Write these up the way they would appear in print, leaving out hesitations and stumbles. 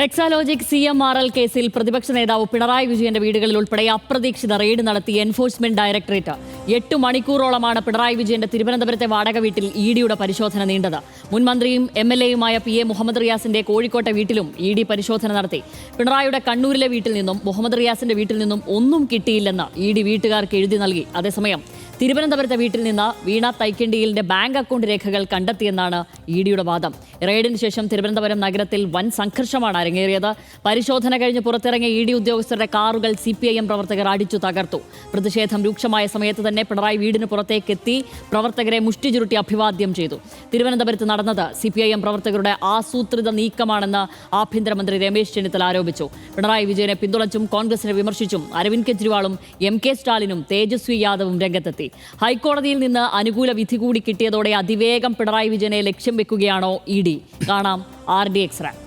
Exalogic CMRL കേസിൽ പ്രതിപക്ഷ നേതാവ് പിണറായി വിജയന്റെ വീടുകളിൽ ഉൾപ്പെടെ അപ്രതീക്ഷിത റെയ്ഡ് നടത്തി എൻഫോഴ്സ്മെന്റ് ഡയറക്ടറേറ്റ്. 8 മണിക്കൂറോളമാണ് പിണറായി വിജയന്റെ തിരുവനന്തപുരത്തെ വാടക വീട്ടിൽ EDയുടെ പരിശോധന നീണ്ടത്. മുൻ മന്ത്രിയും MLAയുമായ PA മുഹമ്മദ് റിയാസിന്റെ കോഴിക്കോട്ടെ വീട്ടിലും ED പരിശോധന നടത്തി. പിണറായിയുടെ കണ്ണൂരിലെ വീട്ടിൽ നിന്നും മുഹമ്മദ് റിയാസിന്റെ വീട്ടിൽ നിന്നും ഒന്നും കിട്ടിയില്ലെന്ന് ED വീട്ടുകാർക്ക് എഴുതി നൽകി. അതേസമയം തിരുവനന്തപുരത്തെ വീട്ടിൽ നിന്ന് വീണ തൈക്കണ്ടിയിലിന്റെ ബാങ്ക് അക്കൗണ്ട് രേഖകൾ കണ്ടെത്തിയെന്നാണ് EDയുടെ വാദം. റെയ്ഡിന് ശേഷം തിരുവനന്തപുരം നഗരത്തിൽ വൻ സംഘർഷമാണ് അരങ്ങേറിയത്. പരിശോധന കഴിഞ്ഞ് പുറത്തിറങ്ങിയ ED ഉദ്യോഗസ്ഥരുടെ കാറുകൾ CPIM പ്രവർത്തകർ അടിച്ചു തകർത്തു. പ്രതിഷേധം രൂക്ഷമായ സമയത്ത് തന്നെ പിണറായി വീടിന് പുറത്തേക്കെത്തി പ്രവർത്തകരെ മുഷ്ടി ചുരുട്ടി അഭിവാദ്യം ചെയ്തു. തിരുവനന്തപുരത്ത് നടന്നത് CPIM പ്രവർത്തകരുടെ ആസൂത്രിത നീക്കമാണെന്ന് ആഭ്യന്തരമന്ത്രി രമേശ് ചെന്നിത്തല ആരോപിച്ചു. പിണറായി വിജയനെ പിന്തുണച്ചും കോൺഗ്രസിനെ വിമർശിച്ചും അരവിന്ദ് കെജ്രിവാളും MK സ്റ്റാലിനും തേജസ്വി യാദവും രംഗത്തെത്തി. ഹൈക്കോടതിയിൽ നിന്ന് അനുകൂല വിധി കൂടി കിട്ടിയതോടെ അതിവേഗം പിണറായി വിജയനെ ലക്ഷ്യം വെക്കുകയാണോ ED? കാണാം RDX റാങ്ക്.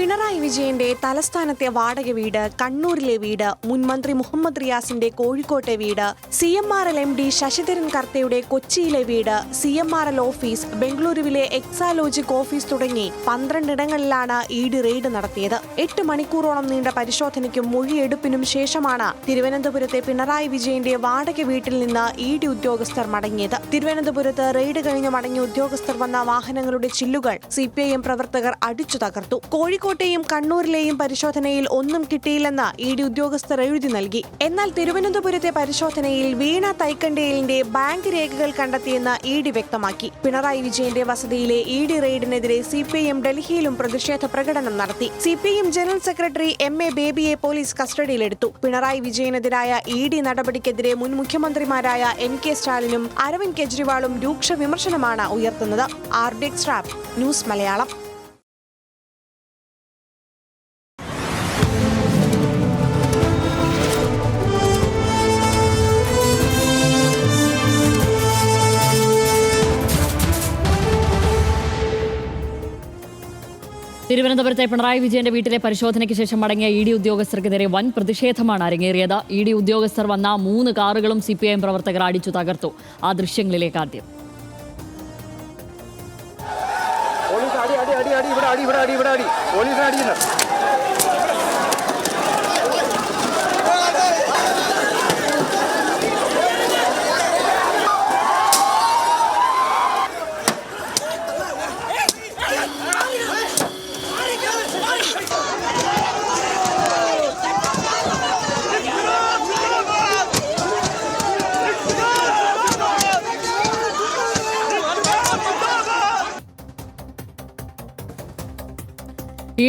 പിണറായി വിജയന്റെ തലസ്ഥാനത്തെ വാടക വീട്, കണ്ണൂരിലെ വീട്, മുൻമന്ത്രി മുഹമ്മദ് റിയാസിന്റെ കോഴിക്കോട്ടെ വീട്, CMRL MD ശശിധരൻ കർത്തയുടെ കൊച്ചിയിലെ വീട്, CMRL ഓഫീസ്, ബംഗളൂരുവിലെ എക്സാലോജിക് ഓഫീസ് തുടങ്ങി 12 ഇടങ്ങളിലാണ് ED റെയ്ഡ് നടത്തിയത്. 8 മണിക്കൂറോളം നീണ്ട പരിശോധനയ്ക്കും മൊഴിയെടുപ്പിനും ശേഷമാണ് തിരുവനന്തപുരത്തെ പിണറായി വിജയന്റെ വാടക വീട്ടിൽ നിന്ന് ED ഉദ്യോഗസ്ഥർ മടങ്ങിയത്. തിരുവനന്തപുരത്ത് റെയ്ഡ് കഴിഞ്ഞ് മടങ്ങിയ ഉദ്യോഗസ്ഥർ വന്ന വാഹനങ്ങളുടെ ചില്ലുകൾ CPIM പ്രവർത്തകർ അടിച്ചു തകർത്തു. കോഴിക്കോട്ടെയും കണ്ണൂരിലെയും പരിശോധനയിൽ ഒന്നും കിട്ടിയില്ലെന്ന് ED ഉദ്യോഗസ്ഥർ എഴുതി നൽകി. എന്നാൽ തിരുവനന്തപുരത്തെ പരിശോധനയിൽ വീണ തൈക്കണ്ടിയിലിന്റെ ബാങ്ക് രേഖകൾ കണ്ടെത്തിയെന്ന് ED വ്യക്തമാക്കി. പിണറായി വിജയന്റെ വസതിയിലെ ED റെയ്ഡിനെതിരെ CPIM ഡൽഹിയിലും പ്രതിഷേധ പ്രകടനം നടത്തി. CPIM ജനറൽ സെക്രട്ടറി MA ബേബിയെ പോലീസ് കസ്റ്റഡിയിലെടുത്തു. പിണറായി വിജയനെതിരായ ED നടപടിക്കെതിരെ മുൻ മുഖ്യമന്ത്രിമാരായ MK സ്റ്റാലിനും അരവിന്ദ് കെജ്രിവാളും രൂക്ഷ വിമർശനമാണ് ഉയർത്തുന്നത്. RDX rank news Malayalam. തിരുവനന്തപുരത്തെ പിണറായി വിജയന്റെ വീട്ടിലെ പരിശോധനയ്ക്ക് ശേഷം മടങ്ങിയ ED ഉദ്യോഗസ്ഥർക്കെതിരെ വൻ പ്രതിഷേധമാണ് അരങ്ങേറിയത്. ED ഉദ്യോഗസ്ഥർ വന്ന 3 കാറുകളും CPIM പ്രവർത്തകർ അടിച്ചു തകർത്തു. ആ ദൃശ്യങ്ങളിലേക്ക് ആദ്യം.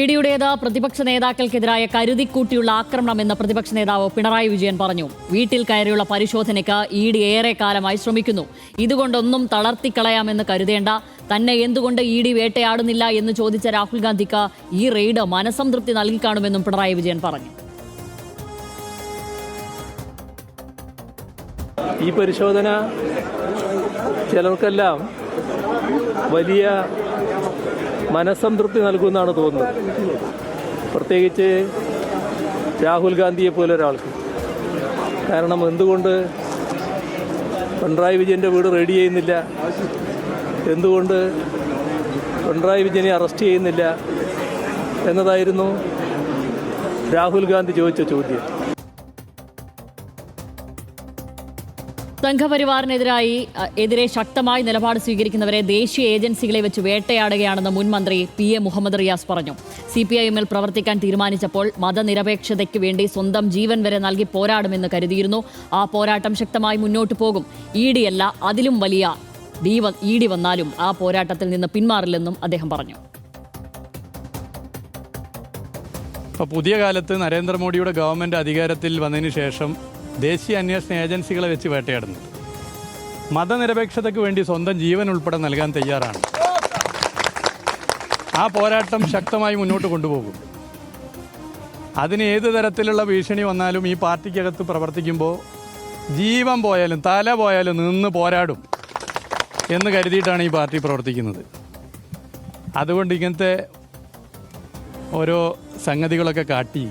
EDയുടേത് പ്രതിപക്ഷ നേതാക്കൾക്കെതിരായ കരുതിക്കൂട്ടിയുള്ള ആക്രമണമെന്ന് പ്രതിപക്ഷ നേതാവ് പിണറായി വിജയൻ പറഞ്ഞു. വീട്ടിൽ കയറിയുള്ള പരിശോധനയ്ക്ക് ED ഏറെക്കാലമായി ശ്രമിക്കുന്നു. ഇതുകൊണ്ടൊന്നും തളർത്തിക്കളയാമെന്ന് കരുതേണ്ട. തന്നെ എന്തുകൊണ്ട് ED വേട്ടയാടുന്നില്ല എന്ന് ചോദിച്ച രാഹുൽ ഗാന്ധിക്ക് ഈ റെയ്ഡ് മനസംതൃപ്തി നൽകിക്കാണുമെന്നും പിണറായി വിജയൻ പറഞ്ഞു. ഈ പരിശോധന ചിലർക്കെല്ലാം വലിയ മനസ്സംതൃപ്തി നൽകുമെന്നാണ് തോന്നുന്നത്. പ്രത്യേകിച്ച് രാഹുൽ ഗാന്ധിയെ പോലെ ഒരാൾക്ക്. കാരണം എന്തുകൊണ്ട് പിണറായി വിജയൻ്റെ വീട് റെഡി ചെയ്യുന്നില്ല, എന്തുകൊണ്ട് പിണറായി വിജയനെ അറസ്റ്റ് ചെയ്യുന്നില്ല എന്നതായിരുന്നു രാഹുൽ ഗാന്ധി ചോദിച്ച ചോദ്യം. സംഘപരിവാറിനെതിരെ ശക്തമായി നിലപാട് സ്വീകരിക്കുന്നവരെ ദേശീയ ഏജൻസികളെ വെച്ച് വേട്ടയാടുകയാണെന്ന് മുൻ മന്ത്രി PA മുഹമ്മദ് റിയാസ് പറഞ്ഞു. CPIMൽ പ്രവർത്തിക്കാൻ തീരുമാനിച്ചപ്പോൾ മതനിരപേക്ഷതയ്ക്ക് വേണ്ടി സ്വന്തം ജീവൻ വരെ നൽകി പോരാടുമെന്ന് കരുതിയിരുന്നു. ആ പോരാട്ടം ശക്തമായി മുന്നോട്ട് പോകും. ED അല്ല, അതിലും വലിയ ED വന്നാലും ആ പോരാട്ടത്തിൽ നിന്ന് പിന്മാറില്ലെന്നും അദ്ദേഹം പറഞ്ഞു. പുതിയ കാലത്ത് നരേന്ദ്രമോദിയുടെ ഗവൺമെൻറ് അധികാരത്തിൽ വന്നതിന് ശേഷം ദേശീയ അന്വേഷണ ഏജൻസികളെ വെച്ച് വേട്ടയാടുന്നത്. മതനിരപേക്ഷതയ്ക്ക് വേണ്ടി സ്വന്തം ജീവൻ ഉൾപ്പെടെ നൽകാൻ തയ്യാറാണ്. ആ പോരാട്ടം ശക്തമായി മുന്നോട്ട് കൊണ്ടുപോകും. അതിന് ഏത് തരത്തിലുള്ള ഭീഷണി വന്നാലും ഈ പാർട്ടിക്കകത്ത് പ്രവർത്തിക്കുമ്പോൾ ജീവൻ പോയാലും തല പോയാലും നിന്ന് പോരാടും എന്ന് കരുതിയിട്ടാണ് ഈ പാർട്ടി പ്രവർത്തിക്കുന്നത്. അതുകൊണ്ട് ഇങ്ങനത്തെ ഓരോ സംഗതികളൊക്കെ കാട്ടി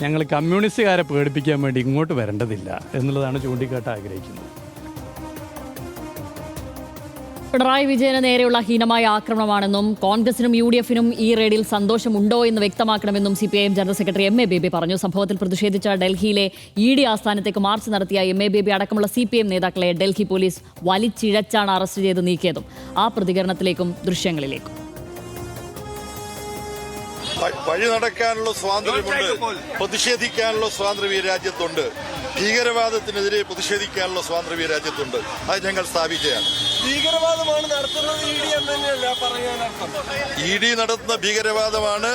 ഞങ്ങൾ കമ്മ്യൂണിസ്റ്റുകാരെ പേടിപ്പിക്കാൻ വേണ്ടി ഇങ്ങോട്ട് വരേണ്ടതില്ല എന്നുള്ളതാണ് ചൂണ്ടിക്കാട്ട് ആഗ്രഹിക്കുന്നത്. പിണറായി വിജയന് നേരെയുള്ള ഹീനമായ ആക്രമണമാണെന്നും കോൺഗ്രസിനും UDF-നും ഈ റെയ്ഡിൽ സന്തോഷമുണ്ടോ എന്ന് വ്യക്തമാക്കണമെന്നും CPIM general secretary MA baby പറഞ്ഞു. സംഭവത്തിൽ പ്രതിഷേധിച്ച ഡൽഹിയിലെ ED ആസ്ഥാനത്തേക്ക് മാർച്ച് നടത്തിയ MA ബേബി അടക്കമുള്ള CPIM നേതാക്കളെ ഡൽഹി പോലീസ് വലിച്ചിഴച്ചാണ് അറസ്റ്റ് ചെയ്ത് നീക്കിയതും. ആ പ്രതികരണത്തിലേക്കും ദൃശ്യങ്ങളിലേക്കും. വഴി നടക്കാനുള്ള സ്വാതന്ത്ര്യമുണ്ട്, പ്രതിഷേധിക്കാനുള്ള സ്വാതന്ത്ര്യം ഈ രാജ്യത്തുണ്ട്, ഭീകരവാദത്തിനെതിരെ പ്രതിഷേധിക്കാനുള്ള സ്വാതന്ത്ര്യം ഈ രാജ്യത്തുണ്ട്. അത് ഞങ്ങൾ സ്ഥാപിക്കുകയാണ്. ഭീകരവാദമാണ് നടത്തുന്നത് ED എന്ന് തന്നെയല്ല പറയാനർത്ഥം. ED നടത്തുന്ന ഭീകരവാദമാണ്.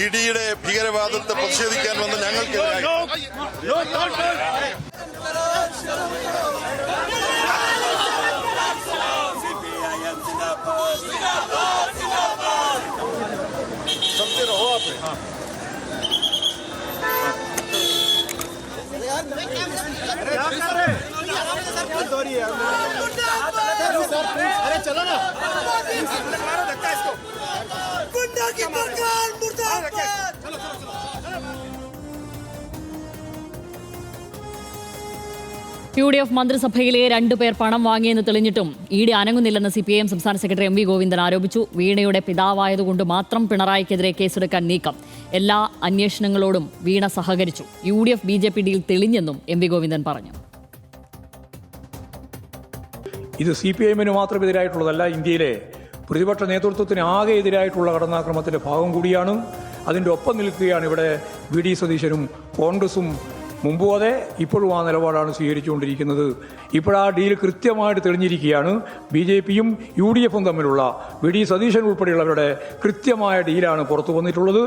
EDയുടെ ഭീകരവാദത്തെ പ്രതിഷേധിക്കാൻ വന്ന ഞങ്ങൾക്കെതിരായി UDF മന്ത്രിസഭയിലെ 2 പേർ പണം വാങ്ങിയെന്ന് തെളിഞ്ഞിട്ടും ED അനങ്ങുന്നില്ലെന്ന് CPIM സംസ്ഥാന സെക്രട്ടറി MV ഗോവിന്ദൻ ആരോപിച്ചു. വീണയുടെ പിതാവായതുകൊണ്ട് മാത്രം പിണറായിക്കെതിരെ കേസെടുക്കാൻ നീക്കം. എല്ലാ അന്വേഷണങ്ങളോടും വീണ സഹകരിച്ചു. UDF BJP ഡീൽ തെളിഞ്ഞെന്നും MV ഗോവിന്ദൻ പറഞ്ഞു. ഇത് CPIM-ന് മാത്രം എതിരായിട്ടുള്ളതല്ല, ഇന്ത്യയിലെ പ്രതിപക്ഷ നേതൃത്വത്തിന് ആകെ എതിരായിട്ടുള്ള കടന്നാക്രമണത്തിന്റെ ഭാഗം കൂടിയാണ്. അതിൻ്റെ ഒപ്പം നിൽക്കുകയാണ് ഇവിടെ VD സതീശനും കോൺഗ്രസും. മുമ്പും അതെ, ഇപ്പോഴും ആ നിലപാടാണ് സ്വീകരിച്ചുകൊണ്ടിരിക്കുന്നത്. ഇപ്പോഴാ ഡീൽ കൃത്യമായിട്ട് തെളിഞ്ഞിരിക്കുകയാണ്. BJP-യും UDF-ഉം തമ്മിലുള്ള VD സതീശൻ ഉൾപ്പെടെയുള്ളവരുടെ കൃത്യമായ ഡീലാണ് പുറത്തു വന്നിട്ടുള്ളത്.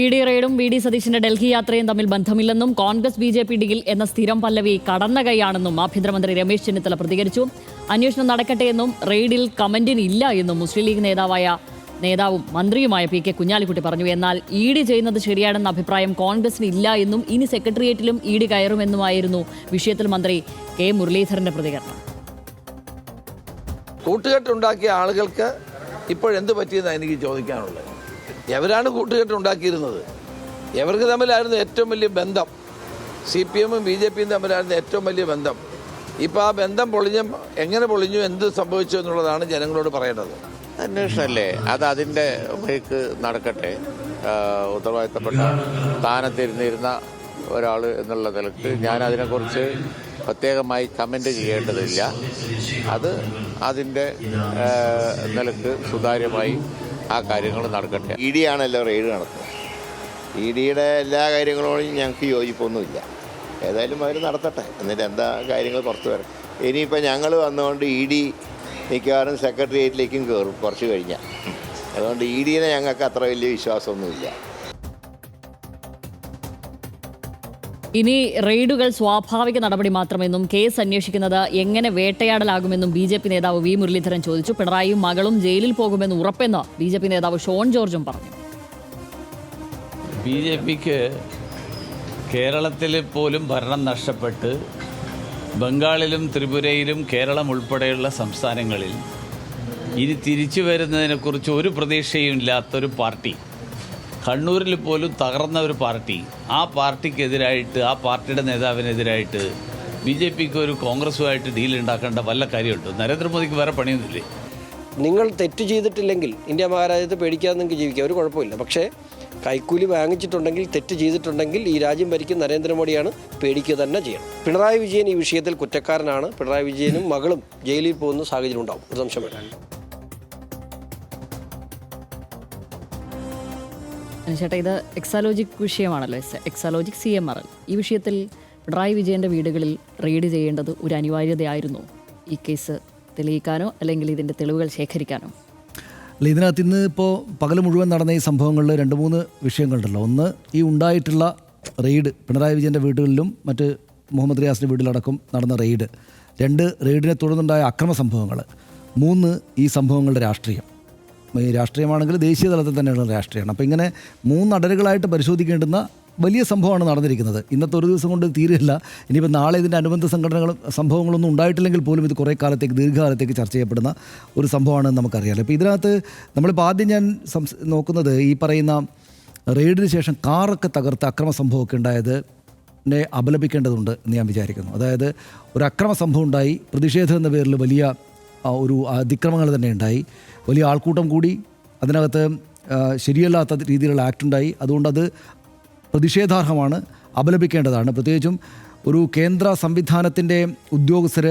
ED റെയ്ഡും VD സതീശന്റെ ഡൽഹി യാത്രയും തമ്മിൽ ബന്ധമില്ലെന്നും കോൺഗ്രസ് BJP ഡീൽ എന്ന സ്ഥിരം പല്ലവി കടന്ന കൈയാണെന്നും ആഭ്യന്തരമന്ത്രി രമേശ് ചെന്നിത്തല പ്രതികരിച്ചു. അന്വേഷണം നടക്കട്ടെ എന്നും റെയ്ഡിൽ കമന്റിന് ഇല്ല എന്നും മുസ്ലിം ലീഗ് നേതാവും മന്ത്രിയുമായ PK കുഞ്ഞാലിക്കുട്ടി പറഞ്ഞു. എന്നാൽ ED ചെയ്യുന്നത് ശരിയാണെന്ന അഭിപ്രായം കോൺഗ്രസിന് ഇല്ല എന്നും ഇനി സെക്രട്ടേറിയറ്റിലും ED കയറുമെന്നുമായിരുന്നു വിഷയത്തിൽ മന്ത്രി K മുരളീധരന്റെ പ്രതികരണം. കൂട്ടുകെട്ടുണ്ടാക്കിയ ആളുകൾക്ക് ഇപ്പോഴെന്ത് പറ്റിയെന്നാണ് എനിക്ക് ചോദിക്കാനുള്ളത്. എവരാണ് കൂട്ടുകെട്ടുണ്ടാക്കിയിരുന്നത്? എവർക്ക് തമ്മിലായിരുന്നു ഏറ്റവും വലിയ ബന്ധം. CPM-ഉം BJP-യും തമ്മിലായിരുന്നു ഏറ്റവും വലിയ ബന്ധം. ഇപ്പോൾ ആ ബന്ധം എങ്ങനെ പൊളിഞ്ഞു, എന്ത് സംഭവിച്ചു എന്നുള്ളതാണ് ജനങ്ങളോട് പറയേണ്ടത്. അന്വേഷണമല്ലേ, അത് അതിൻ്റെ വഴിക്ക് നടക്കട്ടെ. ഉത്തരവാദിത്തപ്പെട്ട സ്ഥാനത്തിരുന്നിരുന്ന ഒരാൾ എന്നുള്ള നിലക്ക് ഞാൻ അതിനെക്കുറിച്ച് പ്രത്യേകമായി കമൻ്റ് ചെയ്യേണ്ടതില്ല. അത് അതിൻ്റെ നിലക്ക് സുതാര്യമായി ആ കാര്യങ്ങൾ നടക്കട്ടെ. ED ആണല്ലോ റെയ്ഡ് നടത്തുന്നത്. EDയുടെ എല്ലാ കാര്യങ്ങളോടും ഞങ്ങൾക്ക് യോജിപ്പൊന്നുമില്ല. ഏതായാലും അവർ നടത്തട്ടെ, എന്നിട്ട് എന്താ കാര്യങ്ങൾ പുറത്തു വരാം. ഇനിയിപ്പോൾ ഞങ്ങൾ വന്നുകൊണ്ട് ED മിക്കവാറും സെക്രട്ടേറിയറ്റിലേക്കും കയറും കുറച്ച് കഴിഞ്ഞാൽ. അതുകൊണ്ട് EDനെ ഞങ്ങൾക്ക് അത്ര വലിയ വിശ്വാസമൊന്നുമില്ല. ഇനി റെയ്ഡുകൾ സ്വാഭാവിക നടപടി മാത്രമെന്നും കേസ് അന്വേഷിക്കുന്നത് എങ്ങനെ വേട്ടയാടലാകുമെന്നും BJP നേതാവ് V മുരളീധരൻ ചോദിച്ചു. പിണറായിയും മകളും ജയിലിൽ പോകുമെന്ന് ഉറപ്പെന്ന് BJP നേതാവ് ഷോൺ ജോർജും പറഞ്ഞു. BJPക്ക് കേരളത്തിൽ പോലും ഭരണം നഷ്ടപ്പെട്ട് ബംഗാളിലും ത്രിപുരയിലും കേരളം ഉൾപ്പെടെയുള്ള സംസ്ഥാനങ്ങളിൽ ഇനി തിരിച്ചു വരുന്നതിനെക്കുറിച്ച് ഒരു പ്രതീക്ഷയും ഇല്ലാത്തൊരു പാർട്ടി, കണ്ണൂരിൽ പോലും തകർന്ന ഒരു പാർട്ടി, ആ പാർട്ടിക്കെതിരായിട്ട്, ആ പാർട്ടിയുടെ നേതാവിനെതിരായിട്ട് BJPക്ക് ഒരു കോൺഗ്രസുമായിട്ട് ഡീൽ ഉണ്ടാക്കേണ്ട വല്ല കാര്യമുണ്ടോ? നരേന്ദ്രമോദിക്ക് വേറെ പണിയൊന്നുമില്ലേ? നിങ്ങൾ തെറ്റ് ചെയ്തിട്ടില്ലെങ്കിൽ ഇന്ത്യ മഹാരാജ്യത്ത് പേടിക്കാതെ നിങ്ങൾക്ക് ജീവിക്കാം, ഒരു കുഴപ്പമില്ല. പക്ഷേ കൈക്കൂലി വാങ്ങിച്ചിട്ടുണ്ടെങ്കിൽ, തെറ്റ് ചെയ്തിട്ടുണ്ടെങ്കിൽ ഈ രാജ്യം ഭരിക്കുന്ന നരേന്ദ്രമോദിയാണ്, പേടിക്കുക തന്നെ ചെയ്യണം. പിണറായി വിജയൻ ഈ വിഷയത്തിൽ കുറ്റക്കാരനാണ്. പിണറായി വിജയനും മകളും ജയിലിൽ പോകുന്ന സാഹചര്യം ഉണ്ടാവും, ഒരു സംശയം വേണ്ട. ചേട്ടാ, ഇത് എക്സാലോജിക് വിഷയമാണല്ലോ, എക്സാലോജിക് CMRL. ഈ വിഷയത്തിൽ പിണറായി വിജയന്റെ വീടുകളിൽ റെയ്ഡ് ചെയ്യേണ്ടത് ഒരു അനിവാര്യതയായിരുന്നു ഈ കേസ് തെളിയിക്കാനോ അല്ലെങ്കിൽ ഇതിൻ്റെ തെളിവുകൾ ശേഖരിക്കാനോ? അല്ല, ഇതിനകത്ത് ഇന്ന് ഇപ്പോൾ പകൽ മുഴുവൻ നടന്ന ഈ സംഭവങ്ങളിൽ 2-3 വിഷയങ്ങളുണ്ടല്ലോ. ഒന്ന്, ഈ ഉണ്ടായിട്ടുള്ള റെയ്ഡ്, പിണറായി വിജയൻ്റെ വീടുകളിലും മറ്റ് മുഹമ്മദ് റിയാസിൻ്റെ വീട്ടിലടക്കം നടന്ന റെയ്ഡ്. 2, റെയ്ഡിനെ തുടർന്നുണ്ടായ അക്രമ സംഭവങ്ങൾ. 3, ഈ സംഭവങ്ങളുടെ രാഷ്ട്രീയം. ഈ രാഷ്ട്രീയമാണെങ്കിൽ ദേശീയ തലത്തിൽ തന്നെയുള്ള രാഷ്ട്രീയമാണ്. അപ്പോൾ ഇങ്ങനെ 3 അടരുകളായിട്ട് പരിശോധിക്കേണ്ടുന്ന വലിയ സംഭവമാണ് നടന്നിരിക്കുന്നത്. ഇന്നത്തെ ഒരു ദിവസം കൊണ്ട് തീരില്ല. ഇനിയിപ്പോൾ നാളെ ഇതിൻ്റെ അനുബന്ധ സംഭവങ്ങളൊന്നും ഉണ്ടായിട്ടില്ലെങ്കിൽ പോലും ഇത് കുറേ കാലത്തേക്ക്, ദീർഘകാലത്തേക്ക് ചർച്ച ചെയ്യപ്പെടുന്ന ഒരു സംഭവമാണെന്ന് നമുക്കറിയാമല്ലോ. ഇപ്പോൾ ഇതിനകത്ത് നമ്മളിപ്പോൾ ആദ്യം ഞാൻ നോക്കുന്നത് ഈ പറയുന്ന റെയ്ഡിന് ശേഷം കാറൊക്കെ തകർത്ത അക്രമ സംഭവമൊക്കെ ഉണ്ടായത് അപലപിക്കേണ്ടതുണ്ട് എന്ന് ഞാൻ വിചാരിക്കുന്നു. അതായത് ഒരു അക്രമ സംഭവം ഉണ്ടായി, പ്രതിഷേധം എന്ന പേരിൽ വലിയ ഒരു അതിക്രമങ്ങൾ തന്നെ ഉണ്ടായി, വലിയ ആൾക്കൂട്ടം കൂടി, അതിനകത്ത് ശരിയല്ലാത്ത രീതിയിലുള്ള ആക്ട് ഉണ്ടായി. അതുകൊണ്ട് അത് പ്രതിഷേധാർഹമാണ്, അപലപിക്കേണ്ടതാണ്. പ്രത്യേകിച്ചും ഒരു കേന്ദ്ര സംവിധാനത്തിൻ്റെ ഉദ്യോഗസ്ഥർ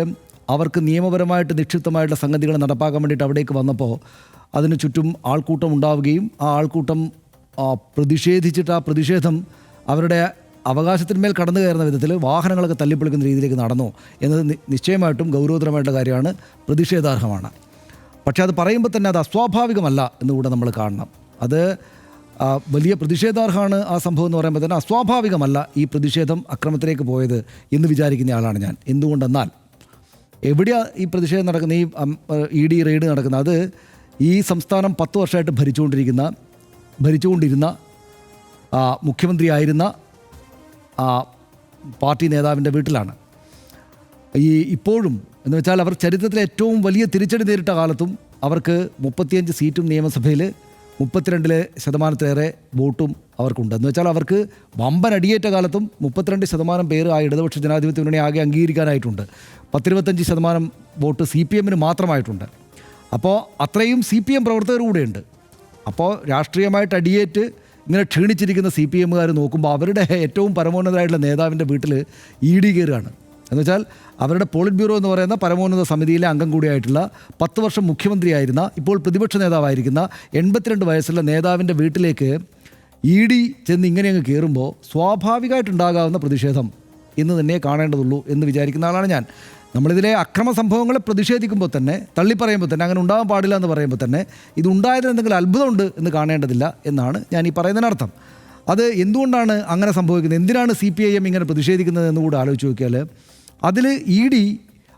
അവർക്ക് നിയമപരമായിട്ട് നിക്ഷിപ്തമായിട്ടുള്ള സംഗതികൾ നടപ്പാക്കാൻ വേണ്ടിയിട്ട് അവിടേക്ക് വന്നപ്പോൾ അതിന് ചുറ്റും ആൾക്കൂട്ടം ഉണ്ടാവുകയും ആ ആൾക്കൂട്ടം പ്രതിഷേധിച്ചിട്ട് ആ പ്രതിഷേധം അവരുടെ അവകാശത്തിന്മേൽ കടന്നു കയറുന്ന വിധത്തിൽ വാഹനങ്ങളൊക്കെ തല്ലിപ്പൊളിക്കുന്ന രീതിയിലേക്ക് നടന്നു എന്നത് നിശ്ചയമായിട്ടും ഗൗരവതരമായിട്ടുള്ള കാര്യമാണ്, പ്രതിഷേധാർഹമാണ്. പക്ഷേ അത് പറയുമ്പോൾ തന്നെ അത് അസ്വാഭാവികമല്ല എന്നുകൂടെ നമ്മൾ കാണണം. അത് വലിയ പ്രതിഷേധാർഹമാണ് ആ സംഭവം എന്ന് പറയുമ്പോൾ തന്നെ അസ്വാഭാവികമല്ല ഈ പ്രതിഷേധം അക്രമത്തിലേക്ക് പോയത് എന്ന് വിചാരിക്കുന്ന ആളാണ് ഞാൻ. എന്തുകൊണ്ടെന്നാൽ എവിടെയാണ് ഈ പ്രതിഷേധം നടക്കുന്നത്, ഈ ED റെയ്ഡ് നടക്കുന്നത്? അത് ഈ സംസ്ഥാനം 10 വർഷമായിട്ട് ഭരിച്ചുകൊണ്ടിരുന്ന മുഖ്യമന്ത്രിയായിരുന്ന പാർട്ടി നേതാവിൻ്റെ വീട്ടിലാണ്. ഇപ്പോഴും എന്ന് വെച്ചാൽ അവർ ചരിത്രത്തിലെ ഏറ്റവും വലിയ തിരിച്ചടി നേരിട്ട കാലത്തും അവർക്ക് 35 സീറ്റും നിയമസഭയിൽ 32% വോട്ടും അവർക്കുണ്ട്. എന്ന് വെച്ചാൽ അവർക്ക് വമ്പൻ അടിയേറ്റ കാലത്തും 32% പേര് ആ ഇടതുപക്ഷ ജനാധിപത്യ മുന്നണി ആകെ അംഗീകരിക്കാനായിട്ടുണ്ട്. 10-25% വോട്ട് CPMന് മാത്രമായിട്ടുണ്ട്. അപ്പോൾ അത്രയും CPM പ്രവർത്തകർ കൂടെയുണ്ട്. അപ്പോൾ രാഷ്ട്രീയമായിട്ട് അടിയേറ്റ് ഇങ്ങനെ ക്ഷീണിച്ചിരിക്കുന്ന CPMകാർ നോക്കുമ്പോൾ അവരുടെ ഏറ്റവും പരമോന്നതരായിട്ടുള്ള നേതാവിൻ്റെ വീട്ടിൽ ED കയറുകയാണ്. എന്നുവെച്ചാൽ അവരുടെ പോളിറ്റ് ബ്യൂറോ എന്ന് പറയുന്ന പരമോന്നത സമിതിയിലെ അംഗം കൂടിയായിട്ടുള്ള 10 വർഷം മുഖ്യമന്ത്രിയായിരുന്ന ഇപ്പോൾ പ്രതിപക്ഷ നേതാവായിരിക്കുന്ന 82 വയസ്സുള്ള നേതാവിൻ്റെ വീട്ടിലേക്ക് ED ചെന്ന് ഇങ്ങനെ അങ്ങ് കയറുമ്പോൾ സ്വാഭാവികമായിട്ടുണ്ടാകാവുന്ന പ്രതിഷേധം എന്ന് തന്നെ കാണേണ്ടതുള്ളൂ എന്ന് വിചാരിക്കുന്ന ആളാണ് ഞാൻ. നമ്മളിതിലെ അക്രമ സംഭവങ്ങളെ പ്രതിഷേധിക്കുമ്പോൾ തന്നെ, തള്ളിപ്പറയുമ്പോൾ തന്നെ, അങ്ങനെ ഉണ്ടാകാൻ പാടില്ല എന്ന് പറയുമ്പോൾ തന്നെ ഇതുണ്ടായതിൽ എന്തെങ്കിലും അത്ഭുതമുണ്ട് എന്ന് കാണേണ്ടതില്ല എന്നാണ് ഞാൻ ഈ പറയുന്നതിനർത്ഥം. അത് എന്തുകൊണ്ടാണ് അങ്ങനെ സംഭവിക്കുന്നത്, എന്തിനാണ് CPIM ഇങ്ങനെ പ്രതിഷേധിക്കുന്നത് എന്ന് കൂടെ ആലോചിച്ച് നോക്കിയാൽ അതിൽ ED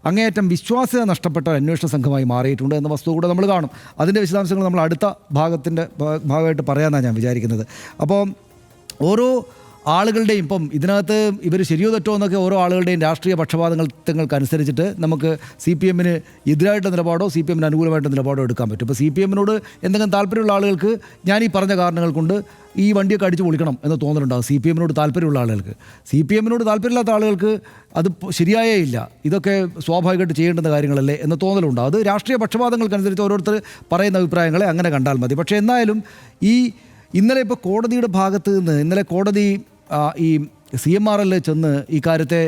അങ്ങേയറ്റം വിശ്വാസ്യത നഷ്ടപ്പെട്ട അന്വേഷണ സംഘമായി മാറിയിട്ടുണ്ട് എന്ന വസ്തു കൂടെ നമ്മൾ കാണും. അതിൻ്റെ വിശദാംശങ്ങൾ നമ്മൾ അടുത്ത ഭാഗമായിട്ട് പറയാമെന്നാണ് ഞാൻ വിചാരിക്കുന്നത്. അപ്പോൾ ഓരോ ആളുകളുടെയും ഇപ്പം ഇതിനകത്ത് ഇവർ ശരിയോ തെറ്റോ എന്നൊക്കെ ഓരോ ആളുകളുടെയും രാഷ്ട്രീയ പക്ഷപാതങ്ങൾക്കനുസരിച്ചിട്ട് നമുക്ക് CPMന് എതിരായിട്ടുള്ള നിലപാടോ CPMന് അനുകൂലമായിട്ടുള്ള നിലപാടോ എടുക്കാൻ പറ്റും. ഇപ്പോൾ CPMനോട് എന്തെങ്കിലും താല്പര്യമുള്ള ആളുകൾക്ക് ഞാൻ ഈ പറഞ്ഞ കാരണങ്ങൾ കൊണ്ട് ഈ വണ്ടിയൊക്കെ അടിച്ചു പൊളിക്കണം എന്ന് തോന്നലുണ്ടാകും. CPMനോട് താല്പര്യമുള്ള ആളുകൾക്ക്. CPMനോട് താല്പര്യമില്ലാത്ത ആളുകൾക്ക് അത് ശരിയായേ ഇല്ല, ഇതൊക്കെ സ്വാഭാവികമായിട്ട് ചെയ്യേണ്ടുന്ന കാര്യങ്ങളല്ലേ എന്ന് തോന്നലുണ്ടാകും. അത് രാഷ്ട്രീയ പക്ഷപാതങ്ങൾക്കനുസരിച്ച് ഓരോരുത്തർ പറയുന്ന അഭിപ്രായങ്ങളെ അങ്ങനെ കണ്ടാൽ മതി. പക്ഷേ എന്നാലും ഇന്നലെ ഇപ്പോൾ കോടതിയുടെ ഭാഗത്ത് നിന്ന് ഇന്നലെ കോടതി ഈ CMRL ചെന്ന് ഈ കാര്യത്തെ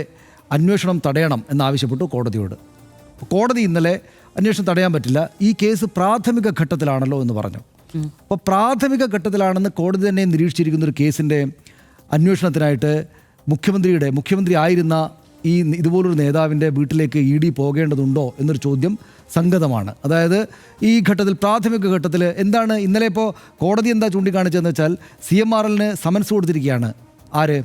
അന്വേഷണം തടയണം എന്നാവശ്യപ്പെട്ടു കോടതിയോട്. കോടതി ഇന്നലെ അന്വേഷണം തടയാൻ പറ്റില്ല, ഈ കേസ് പ്രാഥമിക ഘട്ടത്തിലാണല്ലോ എന്ന് പറഞ്ഞു. അപ്പോൾ പ്രാഥമിക ഘട്ടത്തിലാണെന്ന് കോടതി തന്നെ നിരീക്ഷിച്ചിരിക്കുന്ന ഒരു കേസിൻ്റെ അന്വേഷണത്തിനായിട്ട് മുഖ്യമന്ത്രി ആയിരുന്ന ഇതുപോലൊരു നേതാവിൻ്റെ വീട്ടിലേക്ക് ED പോകേണ്ടതുണ്ടോ എന്നൊരു ചോദ്യം സംഗതമാണ്. അതായത് ഈ ഘട്ടത്തിൽ, പ്രാഥമിക ഘട്ടത്തിൽ എന്താണ് ഇന്നലെ ഇപ്പോൾ കോടതി എന്താ ചൂണ്ടിക്കാണിച്ചതെന്ന് വെച്ചാൽ CMRLന് സമൻസ് കൊടുത്തിരിക്കുകയാണ്. ആര്?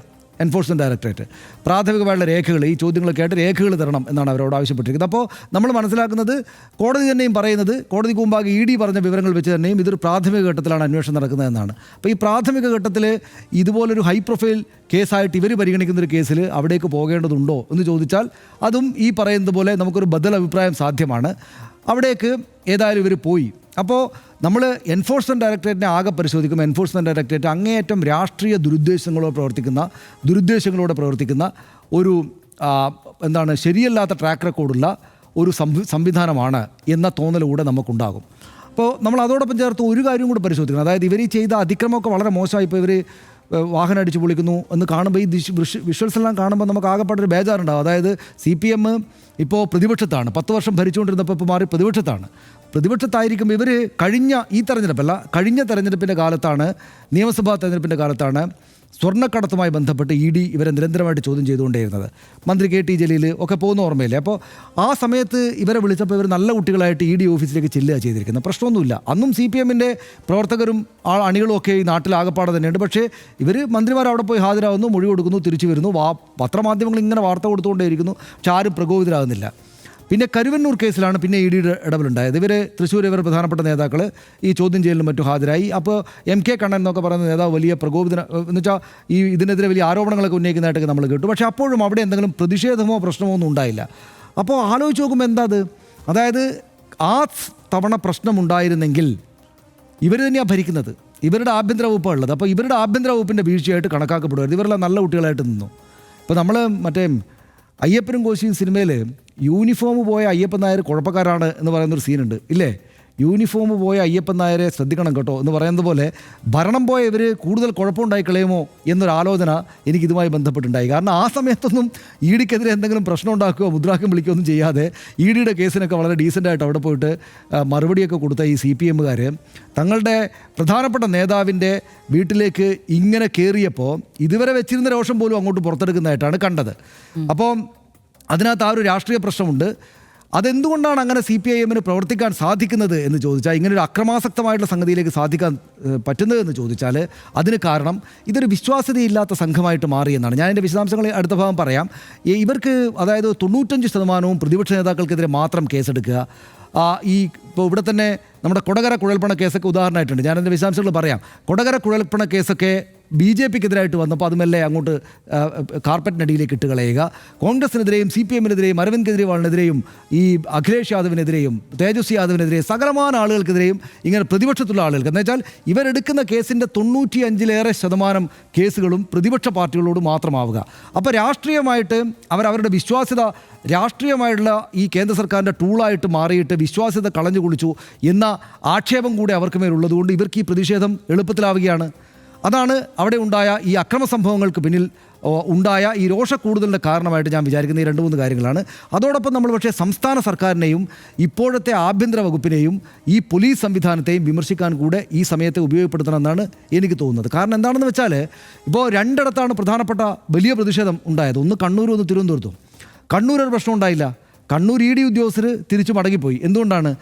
Enforcement directorate. പ്രാഥമികമായുള്ള രേഖകൾ, ഈ ചോദ്യങ്ങളൊക്കെ ആയിട്ട് രേഖകൾ തരണം എന്നാണ് അവരോട് ആവശ്യപ്പെട്ടിരിക്കുന്നത്. അപ്പോൾ നമ്മൾ മനസ്സിലാക്കുന്നത് കോടതി തന്നെയും പറയുന്നത്, കോടതിക്ക് മുമ്പാകെ ED പറഞ്ഞ വിവരങ്ങൾ വെച്ച് തന്നെയും ഇതൊരു പ്രാഥമിക ഘട്ടത്തിലാണ് അന്വേഷണം നടക്കുന്നതെന്നാണ്. അപ്പോൾ ഈ പ്രാഥമിക ഘട്ടത്തിൽ ഇതുപോലൊരു ഹൈ പ്രൊഫൈൽ കേസായിട്ട് ഇവർ പരിഗണിക്കുന്നൊരു കേസിൽ അവിടേക്ക് പോകേണ്ടതുണ്ടോ എന്ന് ചോദിച്ചാൽ അതും ഈ പറയുന്നത് പോലെ നമുക്കൊരു ബദൽ അഭിപ്രായം സാധ്യമാണ്. അവിടേക്ക് ഏതായാലും ഇവർ പോയി. അപ്പോൾ നമ്മൾ എൻഫോഴ്സ്മെൻറ്റ് ഡയറക്ടറേറ്റിനെ ആകെ പരിശോധിക്കുമ്പോൾ എൻഫോഴ്സ്മെൻറ്റ് ഡയറക്ടറേറ്റ് അങ്ങേയറ്റം രാഷ്ട്രീയ ദുരുദ്ദേശങ്ങളോടെ പ്രവർത്തിക്കുന്ന ഒരു ശരിയല്ലാത്ത ട്രാക്ക് റെക്കോർഡുള്ള ഒരു സംവിധാനമാണ് എന്ന തോന്നലുകൂടെ നമുക്കുണ്ടാകും. അപ്പോൾ നമ്മൾ അതോടൊപ്പം ചേർത്ത് ഒരു കാര്യം കൂടെ പരിശോധിക്കണം. അതായത് ഇവർ ചെയ്ത അതിക്രമമൊക്കെ വളരെ മോശമായി. ഇപ്പോൾ ഇവർ വാഹനം അടിച്ച് പൊളിക്കുന്നു എന്ന് കാണുമ്പോൾ ഈ വിഷ്വൽസ് എല്ലാം കാണുമ്പോൾ നമുക്ക് ആകെപ്പാടൊരു ബേജാറുണ്ടാകും. അതായത് CPM ഇപ്പോൾ പ്രതിപക്ഷത്താണ്, 10 വർഷം ഭരിച്ചുകൊണ്ടിരുന്നപ്പോൾ ഇപ്പോൾ മാറി പ്രതിപക്ഷത്തായിരിക്കുമ്പോൾ ഇവർ കഴിഞ്ഞ തെരഞ്ഞെടുപ്പിൻ്റെ കാലത്താണ്, നിയമസഭാ തെരഞ്ഞെടുപ്പിൻ്റെ കാലത്താണ് സ്വർണ്ണക്കടത്തുമായി ബന്ധപ്പെട്ട് ED ഇവരെ നിരന്തരമായിട്ട് ചോദ്യം ചെയ്തുകൊണ്ടേയിരുന്നത്. മന്ത്രി KT ജലീൽ ഒക്കെ പോകുന്ന ഓർമ്മയില്ലേ? അപ്പോൾ ആ സമയത്ത് ഇവരെ വിളിച്ചപ്പോൾ ഇവർ നല്ല കുട്ടികളായിട്ട് ED ഓഫീസിലേക്ക് ചെല്ലുക ചെയ്തിരിക്കുന്നത്. പ്രശ്നമൊന്നുമില്ല. അന്നും CPMൻ്റെ പ്രവർത്തകരും അണികളും ഒക്കെ ഈ നാട്ടിൽ ആകപ്പാടെ തന്നെയുണ്ട്. പക്ഷേ ഇവർ മന്ത്രിമാർ അവിടെ പോയി ഹാജരാകുന്നു, മൊഴി കൊടുക്കുന്നു, തിരിച്ചു വരുന്നു, പത്രമാധ്യമങ്ങൾ ഇങ്ങനെ വാർത്ത കൊടുത്തുകൊണ്ടേയിരിക്കുന്നു. പക്ഷെ ആരും പ്രകോപിതരാകുന്നില്ല. പിന്നെ കരുവന്നൂർ കേസിലാണ് പിന്നെ EDയുടെ ഇടപെലുണ്ടായത്. തൃശ്ശൂർ പ്രധാനപ്പെട്ട നേതാക്കൾ ഈ ചോദ്യം ചെയ്യലിനും മറ്റും ഹാജരായി. അപ്പോൾ MK കണ്ണൻ എന്നൊക്കെ പറയുന്ന നേതാവ് വലിയ എന്ന് വെച്ചാൽ ഇതിനെതിരെ വലിയ ആരോപണങ്ങളൊക്കെ ഉന്നയിക്കുന്നതായിട്ടൊക്കെ നമ്മൾ കേട്ടു. പക്ഷേ അപ്പോഴും അവിടെ എന്തെങ്കിലും പ്രതിഷേധമോ പ്രശ്നമോ ഒന്നും ഉണ്ടായില്ല. അപ്പോൾ ആലോചിച്ച് നോക്കുമ്പോൾ എന്താ അത്? അതായത് ആ തവണ പ്രശ്നമുണ്ടായിരുന്നെങ്കിൽ ഇവർ തന്നെയാണ് ഭരിക്കുന്നത്, ഇവരുടെ ആഭ്യന്തര വകുപ്പാണ് ഉള്ളത്. അപ്പോൾ ഇവരുടെ ആഭ്യന്തര വകുപ്പിൻ്റെ വീഴ്ചയായിട്ട് കണക്കാക്കപ്പെടുമായിരുന്നു. ഇവരെല്ലാം നല്ല കുട്ടികളായിട്ട് നിന്നു. ഇപ്പോൾ നമ്മൾ മറ്റേ അയ്യപ്പനും കോശിയും സിനിമയിൽ യൂണിഫോം പോയ അയ്യപ്പൻ നായർ കുഴപ്പക്കാരാണ് എന്ന് പറയുന്നൊരു സീനുണ്ട് ഇല്ലേ? യൂണിഫോം പോയ അയ്യപ്പൻ നായരെ ശ്രദ്ധിക്കണം കേട്ടോ എന്ന് പറയുന്നത് പോലെ ഭരണം പോയ ഇവർ കൂടുതൽ കുഴപ്പമുണ്ടായി കളയുമോ എന്നൊരു ആലോചന എനിക്ക് ഇതുമായി ബന്ധപ്പെട്ടുണ്ടായി. കാരണം ആ സമയത്തൊന്നും ഇ ഡിക്കെതിരെ എന്തെങ്കിലും പ്രശ്നം ഉണ്ടാക്കുകയോ മുദ്രാക്കം വിളിക്കുകയോ ഒന്നും ചെയ്യാതെ ഇ ഡിയുടെ കേസിനൊക്കെ വളരെ ഡീസൻ്റായിട്ട് അവിടെ പോയിട്ട് മറുപടിയൊക്കെ കൊടുത്ത ഈ CPM-കാർ തങ്ങളുടെ പ്രധാനപ്പെട്ട നേതാവിൻ്റെ വീട്ടിലേക്ക് ഇങ്ങനെ കയറിയപ്പോൾ ഇതുവരെ വെച്ചിരുന്ന രോഷം പോലും അങ്ങോട്ട് പുറത്തെടുക്കുന്നതായിട്ടാണ് കണ്ടത്. അപ്പോൾ അതിനകത്ത് ആ ഒരു രാഷ്ട്രീയ പ്രശ്നമുണ്ട്. അതെന്തുകൊണ്ടാണ് അങ്ങനെ CPIM-ന് പ്രവർത്തിക്കാൻ സാധിക്കുന്നത് എന്ന് ചോദിച്ചാൽ, ഇങ്ങനൊരു അക്രമാസക്തമായിട്ടുള്ള സംഗതിയിലേക്ക് സാധിക്കാൻ പറ്റുന്നതെന്ന് ചോദിച്ചാൽ അതിന് കാരണം ഇതൊരു വിശ്വാസ്യതയില്ലാത്ത സംഘമായിട്ട് മാറിയെന്നാണ്. ഞാൻ എൻ്റെ വിശദാംശങ്ങൾ അടുത്ത ഭാഗം പറയാം. ഇവർക്ക് അതായത് 95% പ്രതിപക്ഷ നേതാക്കൾക്കെതിരെ മാത്രം കേസെടുക്കുക. ഇപ്പോൾ ഇവിടെ തന്നെ നമ്മുടെ കൊടകര കുഴൽപ്പണ കേസൊക്കെ ഉദാഹരണമായിട്ടുണ്ട്. ഞാൻ എൻ്റെ വിശദാംശങ്ങൾ പറയാം. കൊടകര കുഴൽപ്പണ കേസൊക്കെ BJP-ക്കെതിരായിട്ട് വന്നപ്പോൾ അതുമല്ലേ അങ്ങോട്ട് കാർപ്പറ്റിനടിയിലേക്ക് ഇട്ട് കളയുക. കോൺഗ്രസിനെതിരെയും CPM-നെതിരെയും അരവിന്ദ് കെജ്രിവാളിനെതിരെയും ഈ അഖിലേഷ് യാദവിനെതിരെയും തേജസ്വി യാദവിനെതിരെയും സകലമാന ആളുകൾക്കെതിരെയും ഇങ്ങനെ പ്രതിപക്ഷത്തുള്ള ആളുകൾക്ക് എന്ന് വെച്ചാൽ ഇവരെടുക്കുന്ന കേസിൻ്റെ 95% കേസുകളും പ്രതിപക്ഷ പാർട്ടികളോട് മാത്രമാവുക. അപ്പോൾ രാഷ്ട്രീയമായിട്ട് അവരവരുടെ വിശ്വാസ്യത രാഷ്ട്രീയമായിട്ടുള്ള ഈ കേന്ദ്ര സർക്കാരിൻ്റെ ടൂളായിട്ട് മാറിയിട്ട് വിശ്വാസ്യത കളഞ്ഞു കുളിച്ചു എന്ന ആക്ഷേപം കൂടെ അവർക്ക് മേലുള്ളതുകൊണ്ട് ഇവർക്ക് ഈ പ്രതിഷേധം എളുപ്പത്തിലാവുകയാണ്. അതാണ് അവിടെ ഉണ്ടായ ഈ അക്രമ സംഭവങ്ങൾക്ക് പിന്നിൽ ഉണ്ടായ ഈ രോഷക്കൂടുതലിൻ്റെ കാരണമായിട്ട് ഞാൻ വിചാരിക്കുന്ന ഈ 2-3 കാര്യങ്ങളാണ്. അതോടൊപ്പം നമ്മൾ പക്ഷേ സംസ്ഥാന സർക്കാരിനെയും ഇപ്പോഴത്തെ ആഭ്യന്തര വകുപ്പിനെയും ഈ പോലീസ് സംവിധാനത്തെയും വിമർശിക്കാൻ കൂടെ ഈ സമയത്തെ ഉപയോഗപ്പെടുത്തണമെന്നാണ് എനിക്ക് തോന്നുന്നത്. കാരണം എന്താണെന്ന് വെച്ചാൽ ഇപ്പോൾ 2 ഇടത്താണ് പ്രധാനപ്പെട്ട വലിയ പ്രതിഷേധം ഉണ്ടായത്. ഒന്ന് കണ്ണൂരും ഒന്ന് തിരുവനന്തപുരത്തും. കണ്ണൂർ ഒരു പ്രശ്നം ഉണ്ടായില്ല. കണ്ണൂർ ED ഉദ്യോഗസ്ഥർ തിരിച്ചു മടങ്ങിപ്പോയി. എന്തുകൊണ്ടാണ്?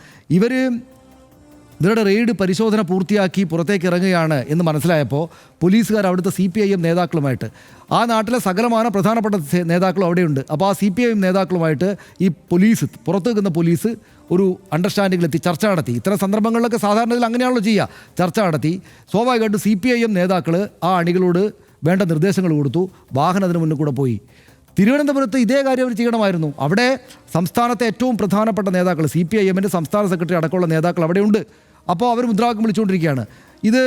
ഇവരുടെ റെയ്ഡ് പരിശോധന പൂർത്തിയാക്കി പുറത്തേക്ക് ഇറങ്ങുകയാണ് എന്ന് മനസ്സിലായപ്പോൾ പോലീസുകാർ അവിടുത്തെ CPIM നേതാക്കളുമായിട്ട് ആ നാട്ടിലെ സകലമാന പ്രധാനപ്പെട്ട നേതാക്കളും അവിടെയുണ്ട്. അപ്പോൾ ആ CPIM നേതാക്കളുമായിട്ട് ഈ പുറത്തു നിൽക്കുന്ന പോലീസ് ഒരു അണ്ടർസ്റ്റാൻഡിങ്ങിലെത്തി ചർച്ച നടത്തി. ഇത്തരം സന്ദർഭങ്ങളിലൊക്കെ സാധാരണയിൽ അങ്ങനെയാണല്ലോ ചെയ്യുക. ചർച്ച നടത്തി. സ്വാഭാവികമായിട്ടും CPIM നേതാക്കൾ ആ അണികളോട് വേണ്ട നിർദ്ദേശങ്ങൾ കൊടുത്തു. വാഹനം അതിന് മുന്നിൽ കൂടെ പോയി. തിരുവനന്തപുരത്ത് ഇതേ കാര്യം അവർ ചെയ്യണമായിരുന്നു. അവിടെ സംസ്ഥാനത്തെ ഏറ്റവും പ്രധാനപ്പെട്ട നേതാക്കൾ CPIM-ൻ്റെ സംസ്ഥാന സെക്രട്ടറി അടക്കമുള്ള നേതാക്കൾ അവിടെയുണ്ട്. അപ്പോൾ അവർ മുദ്രാവാക്യം വിളിച്ചുകൊണ്ടിരിക്കുകയാണ്. ഇത്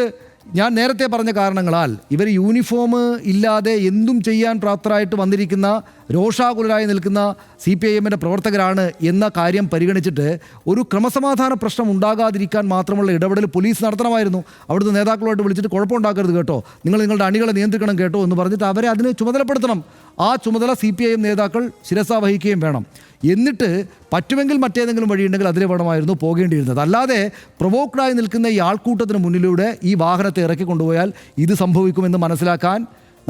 ഞാൻ നേരത്തെ പറഞ്ഞ കാരണങ്ങളാൽ ഇവർ യൂണിഫോം ഇല്ലാതെ എന്തും ചെയ്യാൻ പ്രാപ്തരായിട്ട് വന്നിരിക്കുന്ന രോഷാകുലരായി നിൽക്കുന്ന CPIM-ൻ്റെ പ്രവർത്തകരാണ് എന്ന കാര്യം പരിഗണിച്ചിട്ട് ഒരു ക്രമസമാധാന പ്രശ്നം ഉണ്ടാകാതിരിക്കാൻ മാത്രമുള്ള ഇടപെടൽ പോലീസ് നടത്തണമായിരുന്നു. അവിടുത്തെ നേതാക്കളുമായിട്ട് വിളിച്ചിട്ട് കുഴപ്പമുണ്ടാക്കരുത് കേട്ടോ, നിങ്ങളുടെ അണികളെ നിയന്ത്രിക്കണം കേട്ടോ എന്ന് പറഞ്ഞിട്ട് അവരെ അതിന് ചുമതലപ്പെടുത്തണം. ആ ചുമതല CPIM നേതാക്കൾ ശിരസാ വഹിക്കുകയും വേണം. എന്നിട്ട് പറ്റുമെങ്കിൽ മറ്റേതെങ്കിലും വഴിയുണ്ടെങ്കിൽ അതിലെ വേണമായിരുന്നു പോകേണ്ടിയിരുന്നത്. അല്ലാതെ പ്രൊവോക്ഡായി നിൽക്കുന്ന ഈ ആൾക്കൂട്ടത്തിന് മുന്നിലൂടെ ഈ വാഹനത്തെ ഇറക്കി കൊണ്ടുപോയാൽ ഇത് സംഭവിക്കുമെന്ന് മനസ്സിലാക്കാൻ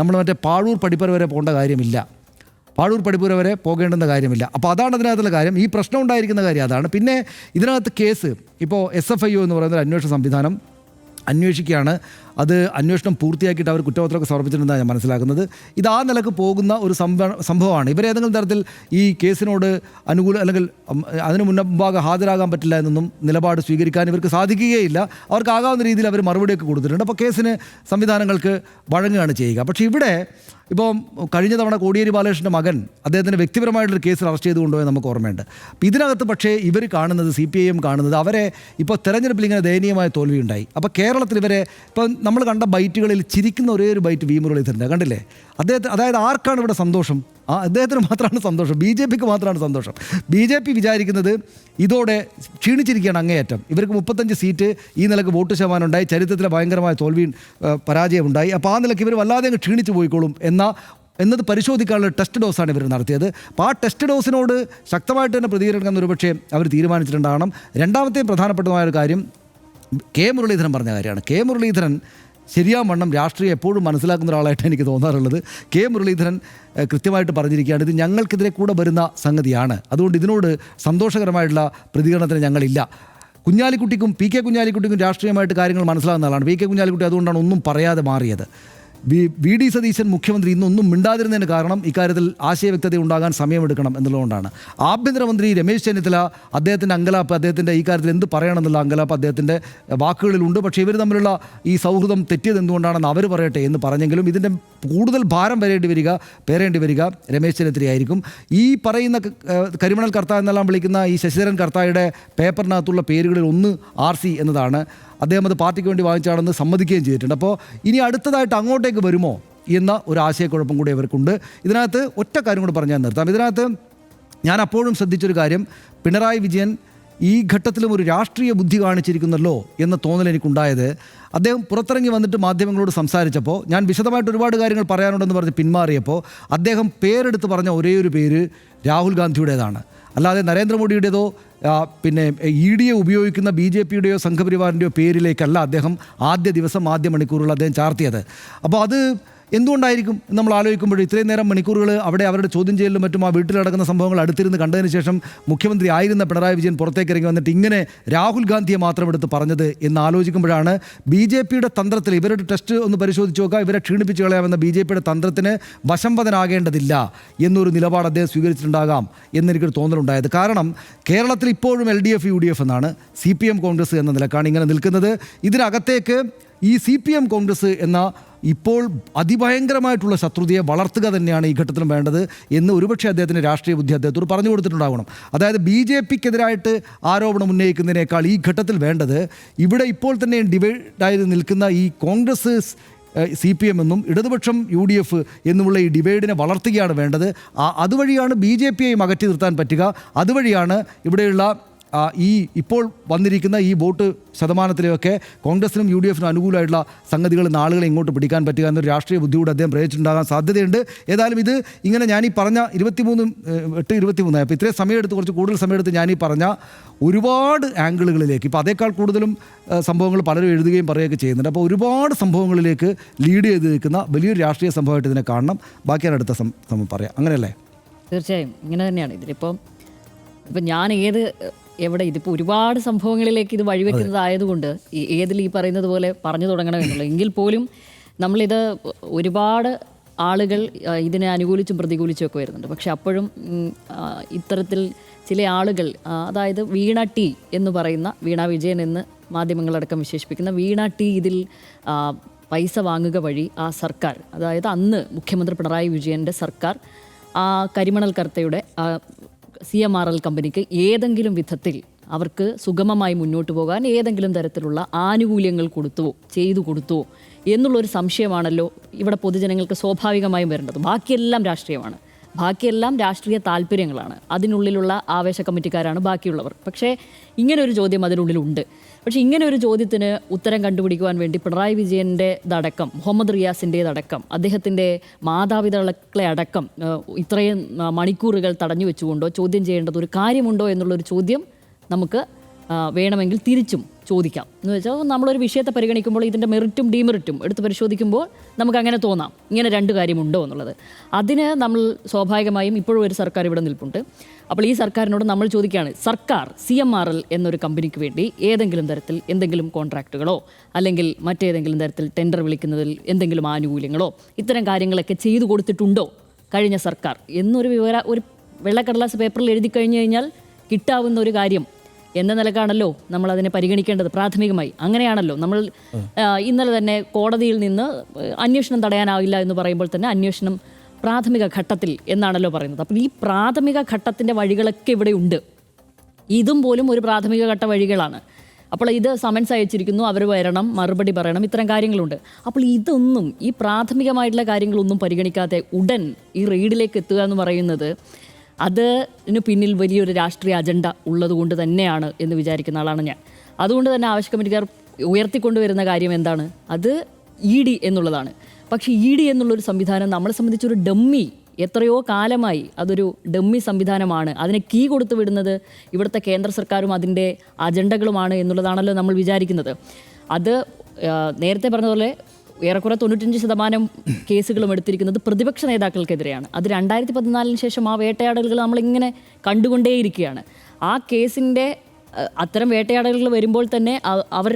നമ്മൾ മറ്റേ പാഴൂർ പടിപ്പര വരെ പോകേണ്ട കാര്യമില്ല. അപ്പോൾ അതാണ് അതിനകത്തുള്ള കാര്യം. ഈ പ്രശ്നം ഉണ്ടായിരിക്കുന്ന കാര്യം അതാണ്. പിന്നെ ഇതിനകത്ത് കേസ് ഇപ്പോൾ SFIO എന്ന് പറയുന്ന ഒരു അന്വേഷണ സംവിധാനം അന്വേഷിക്കുകയാണ്. അത് അന്വേഷണം പൂർത്തിയാക്കിയിട്ട് അവർ കുറ്റപത്രമൊക്കെ സമർപ്പിച്ചിട്ടുണ്ടെന്നാണ് ഞാൻ മനസ്സിലാക്കുന്നത്. ഇത് ആ നിലക്ക് പോകുന്ന ഒരു സംഭവമാണ്. ഇവരേതെങ്കിലും തരത്തിൽ ഈ കേസിനോട് അല്ലെങ്കിൽ അതിന് മുൻപാകെ ഹാജരാകാൻ പറ്റില്ല എന്നൊന്നും നിലപാട് സ്വീകരിക്കാൻ ഇവർക്ക് സാധിക്കുകയില്ല. അവർക്കാകാവുന്ന രീതിയിൽ അവർ മറുപടിയൊക്കെ കൊടുത്തിട്ടുണ്ട്. അപ്പോൾ കേസിന് സംവിധാനങ്ങൾക്ക് വഴങ്ങുകയാണ് ചെയ്യുക. പക്ഷേ ഇവിടെ ഇപ്പോൾ കഴിഞ്ഞ തവണ കോടിയേരി ബാലകൃഷ്ണൻ്റെ മകൻ അദ്ദേഹത്തിൻ്റെ വ്യക്തിപരമായിട്ടൊരു കേസിൽ അറസ്റ്റ് ചെയ്ത് കൊണ്ടുപോയി നമുക്ക് ഓർമ്മയുണ്ട്. അപ്പോൾ ഇതിനകത്ത് പക്ഷേ ഇവർ കാണുന്നത് CPIM കാണുന്നത് അവരെ ഇപ്പോൾ തെരഞ്ഞെടുപ്പിൽ ഇങ്ങനെ ദയനീയമായ തോൽവിയുണ്ടായി. അപ്പോൾ കേരളത്തിൽ ഇവരെ ഇപ്പം നമ്മൾ കണ്ട ബൈറ്റുകളിൽ ചിരിക്കുന്ന ഒരേ ഒരു ബൈറ്റ് വി മുരളീധരൻ്റെ കണ്ടില്ലേ? അതായത് ആർക്കാണ് ഇവിടെ സന്തോഷം? അദ്ദേഹത്തിന് മാത്രമാണ് സന്തോഷം, BJP-ക്ക് മാത്രമാണ് സന്തോഷം. BJP വിചാരിക്കുന്നത് ഇതോടെ ക്ഷീണിച്ചിരിക്കുകയാണ് അങ്ങേയറ്റം. ഇവർക്ക് 35 സീറ്റ് ഈ നിലക്ക് വോട്ട് ശതമാനം ഉണ്ടായി, ചരിത്രത്തിലെ ഭയങ്കരമായ പരാജയമുണ്ടായി. അപ്പോൾ ആ നിലയ്ക്ക് ഇവർ വല്ലാതെ അങ്ങ് ക്ഷീണിച്ചു പോയിക്കോളും എന്നത് പരിശോധിക്കാനുള്ള ടെസ്റ്റ് ഡോസാണ് ഇവർ നടത്തിയത്. അപ്പോൾ ആ ടെസ്റ്റ് ഡോസിനോട് ശക്തമായിട്ട് തന്നെ പ്രതികരിക്കണം ഒരുപക്ഷെ അവർ തീരുമാനിച്ചിട്ടുണ്ടാകണം. രണ്ടാമത്തെയും പ്രധാനപ്പെട്ടതുമായൊരു കാര്യം മുരളീധരൻ പറഞ്ഞ കാര്യമാണ്. മുരളീധരൻ ശരിയാവണ്ണം രാഷ്ട്രീയം എപ്പോഴും മനസ്സിലാക്കുന്ന ഒരാളായിട്ട് എനിക്ക് തോന്നാറുള്ളത്. മുരളീധരൻ കൃത്യമായിട്ട് പറഞ്ഞിരിക്കുകയാണ്, ഇത് ഞങ്ങൾക്കെതിരെ കൂടെ വരുന്ന സംഗതിയാണ്, അതുകൊണ്ട് ഇതിനോട് സന്തോഷകരമായിട്ടുള്ള പ്രതികരണത്തിന് ഞങ്ങളില്ല. കുഞ്ഞാലിക്കുട്ടിക്കും PK കുഞ്ഞാലിക്കുട്ടിക്കും രാഷ്ട്രീയമായിട്ട് കാര്യങ്ങൾ മനസ്സിലാകുന്ന ആളാണ്. PK കുഞ്ഞാലിക്കുട്ടി അതുകൊണ്ടാണ് ഒന്നും പറയാതെ മാറിയത്. VD സതീശൻ മുഖ്യമന്ത്രി ഇന്നൊന്നും മിണ്ടാതിരുന്നതിന് കാരണം ഇക്കാര്യത്തിൽ ആശയവ്യക്തത ഉണ്ടാകാൻ സമയമെടുക്കണം എന്നുള്ളതുകൊണ്ടാണ്. ആഭ്യന്തരമന്ത്രി രമേശ് ചെന്നിത്തല അദ്ദേഹത്തിൻ്റെ അങ്കലാപ്പ്, അദ്ദേഹത്തിൻ്റെ ഈ കാര്യത്തിൽ എന്ത് പറയണമെന്നുള്ള അങ്കലാപ്പ് അദ്ദേഹത്തിൻ്റെ വാക്കുകളിലുണ്ട്. പക്ഷേ ഇവർ തമ്മിലുള്ള ഈ സൗഹൃദം തെറ്റിയത് എന്തുകൊണ്ടാണെന്ന് അവർ പറയട്ടെ എന്ന് പറഞ്ഞെങ്കിലും ഇതിൻ്റെ കൂടുതൽ ഭാരം പേരേണ്ടി വരിക രമേശ് ചെന്നിത്തലയായിരിക്കും. ഈ പറയുന്ന കരിമണൽ കർത്ത എന്നെല്ലാം വിളിക്കുന്ന ഈ ശശിധരൻ കർത്തായുടെ പേപ്പറിനകത്തുള്ള പേരുകളിൽ ഒന്ന് RC എന്നതാണ്. അദ്ദേഹം അത് പാർട്ടിക്ക് വേണ്ടി വാങ്ങിച്ചാണെന്ന് സമ്മതിക്കുകയും ചെയ്തിട്ടുണ്ട്. അപ്പോൾ ഇനി അടുത്തതായിട്ട് അങ്ങോട്ടേക്ക് വരുമോ എന്ന ഒരു ആശയക്കുഴപ്പം കൂടി ഇവർക്കുണ്ട്. ഇതിനകത്ത് ഒറ്റ കാര്യം കൂടി പറഞ്ഞാൽ നിർത്താം. ഇതിനകത്ത് ഞാൻ അപ്പോഴും ശ്രദ്ധിച്ചൊരു കാര്യം, പിണറായി വിജയൻ ഈ ഘട്ടത്തിലും ഒരു രാഷ്ട്രീയ ബുദ്ധി കാണിച്ചിരിക്കുന്നല്ലോ എന്ന തോന്നൽ എനിക്കുണ്ടായത്, അദ്ദേഹം പുറത്തിറങ്ങി വന്നിട്ട് മാധ്യമങ്ങളോട് സംസാരിച്ചപ്പോൾ ഞാൻ വിശദമായിട്ട് ഒരുപാട് കാര്യങ്ങൾ പറയാനുണ്ടെന്ന് പറഞ്ഞ് പിന്മാറിയപ്പോൾ അദ്ദേഹം പേരെടുത്ത് പറഞ്ഞ ഒരേ ഒരു പേര് രാഹുൽ ഗാന്ധിയുടേതാണ്. അല്ലാതെ നരേന്ദ്രമോദിയുടേതോ പിന്നെ ED ഉപയോഗിക്കുന്ന BJPയുടെയോ സംഘപരിവാറിൻ്റെയോ പേരിലേക്കല്ല അദ്ദേഹം ആദ്യ ദിവസം ആദ്യ മണിക്കൂറുകൾ അദ്ദേഹം ചാർത്തിയത്. അപ്പോൾ അത് എന്തുകൊണ്ടായിരിക്കും നമ്മൾ ആലോചിക്കുമ്പോൾ ഇത്രയും നേരം മണിക്കൂറുകൾ അവിടെ അവരുടെ ചോദ്യം ചെയ്യലിലും മറ്റും ആ വീട്ടിൽ നടക്കുന്ന സംഭവങ്ങൾ അടുത്തിരുന്ന് കണ്ടതിന് ശേഷം മുഖ്യമന്ത്രി ആയിരുന്ന പിണറായി വിജയൻ പുറത്തേക്ക് ഇറങ്ങി വന്നിട്ട് ഇങ്ങനെ രാഹുൽ ഗാന്ധിയെ മാത്രം എടുത്ത് പറഞ്ഞത് എന്ന് ആലോചിക്കുമ്പോഴാണ് BJPയുടെ തന്ത്രത്തിൽ, ഇവരുടെ ടെസ്റ്റ് ഒന്ന് പരിശോധിച്ച് നോക്കുക, ഇവരെ ക്ഷീണിപ്പിച്ച് കളയാമെന്ന BJPയുടെ തന്ത്രത്തിന് വശംവദനാകേണ്ടതില്ല എന്നൊരു നിലപാട് അദ്ദേഹം സ്വീകരിച്ചിട്ടുണ്ടാകാം എന്നെനിക്കൊരു തോന്നലുണ്ടായത്. കാരണം കേരളത്തിൽ ഇപ്പോഴും LDF UDF എന്നാണ്, CPM കോൺഗ്രസ് എന്ന നിലക്കാണ് ഇങ്ങനെ നിൽക്കുന്നത്. ഇതിനകത്തേക്ക് ഈ CPM കോൺഗ്രസ് എന്ന ഇപ്പോൾ അതിഭയങ്കരമായിട്ടുള്ള ശത്രുതയെ വളർത്തുക തന്നെയാണ് ഈ ഘട്ടത്തിലും വേണ്ടത് എന്ന് ഒരുപക്ഷെ അദ്ദേഹത്തിൻ്റെ രാഷ്ട്രീയ ബുദ്ധി അദ്ദേഹത്തോട് പറഞ്ഞു കൊടുത്തിട്ടുണ്ടാകണം. അതായത് BJPക്കെതിരായിട്ട് ആരോപണം ഉന്നയിക്കുന്നതിനേക്കാൾ ഈ ഘട്ടത്തിൽ വേണ്ടത് ഇവിടെ ഇപ്പോൾ തന്നെ ഡിവൈഡായി നിൽക്കുന്ന ഈ കോൺഗ്രസ് CPM എന്നും ഇടതുപക്ഷം UDF എന്നുമുള്ള ഈ ഡിവൈഡിനെ വളർത്തുകയാണ് വേണ്ടത്. അതുവഴിയാണ് BJPയെയും അകറ്റി നിർത്താൻ പറ്റുക. അതുവഴിയാണ് ഇവിടെയുള്ള ഈ ഇപ്പോൾ വന്നിരിക്കുന്ന ഈ വോട്ട് ശതമാനത്തിലെയൊക്കെ കോൺഗ്രസിനും UDFനും അനുകൂലമായിട്ടുള്ള സംഗതികൾ നാളുകളെ ഇങ്ങോട്ട് പിടിക്കാൻ പറ്റുക എന്നൊരു രാഷ്ട്രീയ ബുദ്ധിയോട് അദ്ദേഹം പ്രയോഗിച്ചിട്ടുണ്ടാകാൻ സാധ്യതയുണ്ട്. ഏതായാലും ഇത് ഇങ്ങനെ ഞാനീ പറഞ്ഞ 23 അപ്പോൾ ഇത്രയും സമയമെടുത്ത് കുറച്ച് കൂടുതൽ സമയമെടുത്ത് ഞാനീ പറഞ്ഞ ഒരുപാട് ആംഗിളുകളിലേക്ക്, ഇപ്പോൾ അതേക്കാൾ കൂടുതലും സംഭവങ്ങൾ പലരും എഴുതുകയും പറയുകയൊക്കെ ചെയ്യുന്നുണ്ട്. അപ്പോൾ ഒരുപാട് സംഭവങ്ങളിലേക്ക് ലീഡ് ചെയ്ത് നിൽക്കുന്ന വലിയൊരു രാഷ്ട്രീയ സംഭവമായിട്ട് ഇതിനെ കാണണം. ബാക്കിയാണ് അടുത്ത സമയം പറയാം. അങ്ങനെയല്ലേ? തീർച്ചയായും ഇങ്ങനെ തന്നെയാണ്. ഇതിലിപ്പം ഞാൻ എവിടെ ഇതിപ്പോൾ ഒരുപാട് സംഭവങ്ങളിലേക്ക് ഇത് വഴിവെക്കുന്നതായതുകൊണ്ട് ഏതിൽ ഈ പറയുന്നത് പോലെ പറഞ്ഞു തുടങ്ങണമെന്നുള്ളൂ. എങ്കിൽ പോലും നമ്മളിത് ഒരുപാട് ആളുകൾ ഇതിനെ അനുകൂലിച്ചും പ്രതികൂലിച്ചും ഒക്കെ വരുന്നുണ്ട്. പക്ഷെ അപ്പോഴും ഇത്തരത്തിൽ ചില ആളുകൾ, അതായത് വീണ ടി എന്ന് പറയുന്ന, വീണ വിജയൻ എന്ന് മാധ്യമങ്ങളടക്കം വിശേഷിപ്പിക്കുന്ന വീണ ടി ഇതിൽ പൈസ വാങ്ങുക വഴി ആ സർക്കാർ, അതായത് അന്ന് മുഖ്യമന്ത്രി പിണറായി വിജയൻ്റെ സർക്കാർ ആ കരിമണൽ കർത്തയുടെ CMRL കമ്പനിക്ക് ഏതെങ്കിലും വിധത്തിൽ അവർക്ക് സുഗമമായി മുന്നോട്ട് പോകാൻ ഏതെങ്കിലും തരത്തിലുള്ള ആനുകൂല്യങ്ങൾ ചെയ്തു കൊടുത്തുവോ എന്നുള്ളൊരു സംശയമാണല്ലോ ഇവിടെ പൊതുജനങ്ങൾക്ക് സ്വാഭാവികമായും വരേണ്ടത്. ബാക്കിയെല്ലാം രാഷ്ട്രീയമാണ്, ബാക്കിയെല്ലാം രാഷ്ട്രീയ താല്പര്യങ്ങളാണ്, അതിനുള്ളിലുള്ള ആവേശ കമ്മിറ്റിക്കാരാണ് ബാക്കിയുള്ളവർ. പക്ഷേ ഇങ്ങനൊരു ചോദ്യം അതിനുള്ളിലുണ്ട്. പക്ഷേ ഇങ്ങനെ ഒരു ചോദ്യത്തിന് ഉത്തരം കണ്ടുപിടിക്കുവാൻ വേണ്ടി പിണറായി വിജയൻ്റെതടക്കം, മുഹമ്മദ് റിയാസിൻ്റെതടക്കം, അദ്ദേഹത്തിൻ്റെ മാതാപിതാക്കളെ അടക്കം ഇത്രയും മണിക്കൂറുകൾ തടഞ്ഞു വെച്ചുകൊണ്ടോ ചോദ്യം ചെയ്യേണ്ടത് ഒരു കാര്യമുണ്ടോ എന്നുള്ളൊരു ചോദ്യം നമുക്ക് വേണമെങ്കിൽ തിരിച്ചും ചോദിക്കാം. എന്ന് വെച്ചാൽ നമ്മളൊരു വിഷയത്തെ പരിഗണിക്കുമ്പോൾ ഇതിൻ്റെ മെറിറ്റും ഡീമെറിറ്റും എടുത്ത് പരിശോധിക്കുമ്പോൾ നമുക്ക് അങ്ങനെ തോന്നാം, ഇങ്ങനെ രണ്ട് കാര്യമുണ്ടോ എന്നുള്ളത്. അതിന് നമ്മൾ സ്വാഭാവികമായും ഇപ്പോഴും ഒരു സർക്കാർ ഇവിടെ നിൽപ്പുണ്ട്. അപ്പോൾ ഈ സർക്കാരിനോട് നമ്മൾ ചോദിക്കുകയാണ്, സർക്കാർ CMRL എന്നൊരു കമ്പനിക്ക് വേണ്ടി ഏതെങ്കിലും തരത്തിൽ എന്തെങ്കിലും കോൺട്രാക്റ്റുകളോ അല്ലെങ്കിൽ മറ്റേതെങ്കിലും തരത്തിൽ ടെൻഡർ വിളിക്കുന്നതിൽ എന്തെങ്കിലും ആനുകൂല്യങ്ങളോ ഇത്തരം കാര്യങ്ങളൊക്കെ ചെയ്തു കൊടുത്തിട്ടുണ്ടോ കഴിഞ്ഞ സർക്കാർ എന്നൊരു ഒരു വെള്ളക്കടലാസ് പേപ്പറിൽ എഴുതി കഴിഞ്ഞു കഴിഞ്ഞാൽ കിട്ടാവുന്ന ഒരു കാര്യം എന്ന നിലക്കാണല്ലോ നമ്മൾ അതിനെ പരിഗണിക്കേണ്ടത് പ്രാഥമികമായി. അങ്ങനെയാണല്ലോ നമ്മൾ ഇന്നലെ തന്നെ കോടതിയിൽ നിന്ന് അന്വേഷണം തടയാനാവില്ല എന്ന് പറയുമ്പോൾ തന്നെ അന്വേഷണം പ്രാഥമിക ഘട്ടത്തിൽ എന്നാണല്ലോ പറയുന്നത്. അപ്പോൾ ഈ പ്രാഥമിക ഘട്ടത്തിൻ്റെ വഴികളൊക്കെ ഇവിടെ ഉണ്ട്. ഇതും പോലും ഒരു പ്രാഥമിക ഘട്ട വഴികളാണ്. അപ്പോൾ ഇത് സമൻസ് അയച്ചിരിക്കുന്നു, അവർ വരണം, മറുപടി പറയണം, ഇത്തരം കാര്യങ്ങളുണ്ട്. അപ്പോൾ ഇതൊന്നും, ഈ പ്രാഥമികമായിട്ടുള്ള കാര്യങ്ങളൊന്നും പരിഗണിക്കാതെ ഉടൻ ഈ റെയ്ഡിലേക്ക് എത്തുക എന്ന് പറയുന്നത് അതിന് പിന്നിൽ വലിയൊരു രാഷ്ട്രീയ അജണ്ട ഉള്ളതുകൊണ്ട് തന്നെയാണ് എന്ന് വിചാരിക്കുന്ന ആളാണ് ഞാൻ. അതുകൊണ്ട് തന്നെ ആവശ്യ കമ്മിറ്റിക്കാർ ഉയർത്തിക്കൊണ്ടുവരുന്ന കാര്യം എന്താണ്? അത് ED എന്നുള്ളതാണ്. പക്ഷേ ED എന്നുള്ളൊരു സംവിധാനം നമ്മളെ സംബന്ധിച്ചൊരു ഡമ്മി, എത്രയോ കാലമായി അതൊരു ഡമ്മി സംവിധാനമാണ്. അതിനെ കീ കൊടുത്തു വിടുന്നത് ഇവിടുത്തെ കേന്ദ്ര സർക്കാരും അതിൻ്റെ അജണ്ടകളുമാണ് എന്നുള്ളതാണല്ലോ നമ്മൾ വിചാരിക്കുന്നത്. അത് നേരത്തെ പറഞ്ഞതുപോലെ ഏറെക്കുറെ 95% കേസുകളും എടുത്തിരിക്കുന്നത് പ്രതിപക്ഷ നേതാക്കൾക്കെതിരെയാണ്. അത് 2014 ശേഷം ആ വേട്ടയാടലുകൾ നമ്മളിങ്ങനെ കണ്ടുകൊണ്ടേയിരിക്കുകയാണ്. ആ കേസിൻ്റെ അത്തരം വേട്ടയാടലുകൾ വരുമ്പോൾ തന്നെ അവർ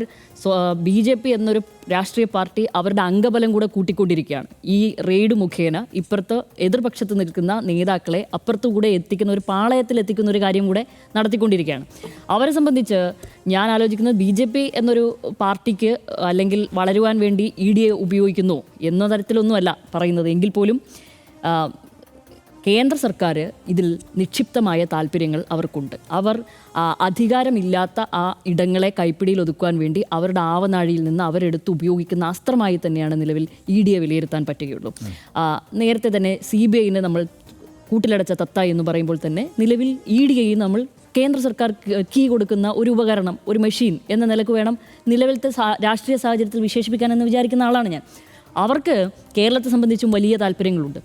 BJP എന്നൊരു രാഷ്ട്രീയ പാർട്ടി അവരുടെ അംഗബലം കൂടെ കൂട്ടിക്കൊണ്ടിരിക്കുകയാണ്. ഈ റെയ്ഡ് മുഖേന ഇപ്പുറത്ത് എതിർപക്ഷത്ത് നിൽക്കുന്ന നേതാക്കളെ അപ്പുറത്തുകൂടെ എത്തിക്കുന്ന, ഒരു പാളയത്തിൽ എത്തിക്കുന്ന ഒരു കാര്യം കൂടെ നടത്തിക്കൊണ്ടിരിക്കുകയാണ്. അവരെ സംബന്ധിച്ച് ഞാൻ ആലോചിക്കുന്നത് BJP എന്നൊരു പാർട്ടിക്ക് അല്ലെങ്കിൽ വളരുവാൻ വേണ്ടി ED ഉപയോഗിക്കുന്നു എന്ന തരത്തിലൊന്നുമല്ല പറയുന്നത്. എങ്കിൽ പോലും കേന്ദ്ര സർക്കാർ ഇതിൽ നിക്ഷിപ്തമായ താല്പര്യങ്ങൾ അവർക്കുണ്ട്. അവർ അധികാരമില്ലാത്ത ആ ഇടങ്ങളെ കൈപ്പിടിയിൽ ഒതുക്കുവാൻ വേണ്ടി അവരുടെ ആവനാഴിയിൽ നിന്ന് അവരെടുത്ത് ഉപയോഗിക്കുന്ന അസ്ത്രമായി തന്നെയാണ് നിലവിൽ ED വിലയിരുത്താൻ പറ്റുകയുള്ളൂ. നേരത്തെ തന്നെ CBIനെ നമ്മൾ കൂട്ടിലടച്ച തത്ത എന്ന് പറയുമ്പോൾ തന്നെ നിലവിൽ ED നമ്മൾ കേന്ദ്ര സർക്കാർ കീ കൊടുക്കുന്ന ഒരു ഉപകരണം, ഒരു മെഷീൻ എന്ന നിലക്ക് വേണം നിലവിലത്തെ രാഷ്ട്രീയ സാഹചര്യത്തിൽ വിശേഷിപ്പിക്കാനെന്ന് വിചാരിക്കുന്ന ആളാണ് ഞാൻ. അവർക്ക് കേരളത്തെ സംബന്ധിച്ചും വലിയ താല്പര്യങ്ങളുണ്ട്.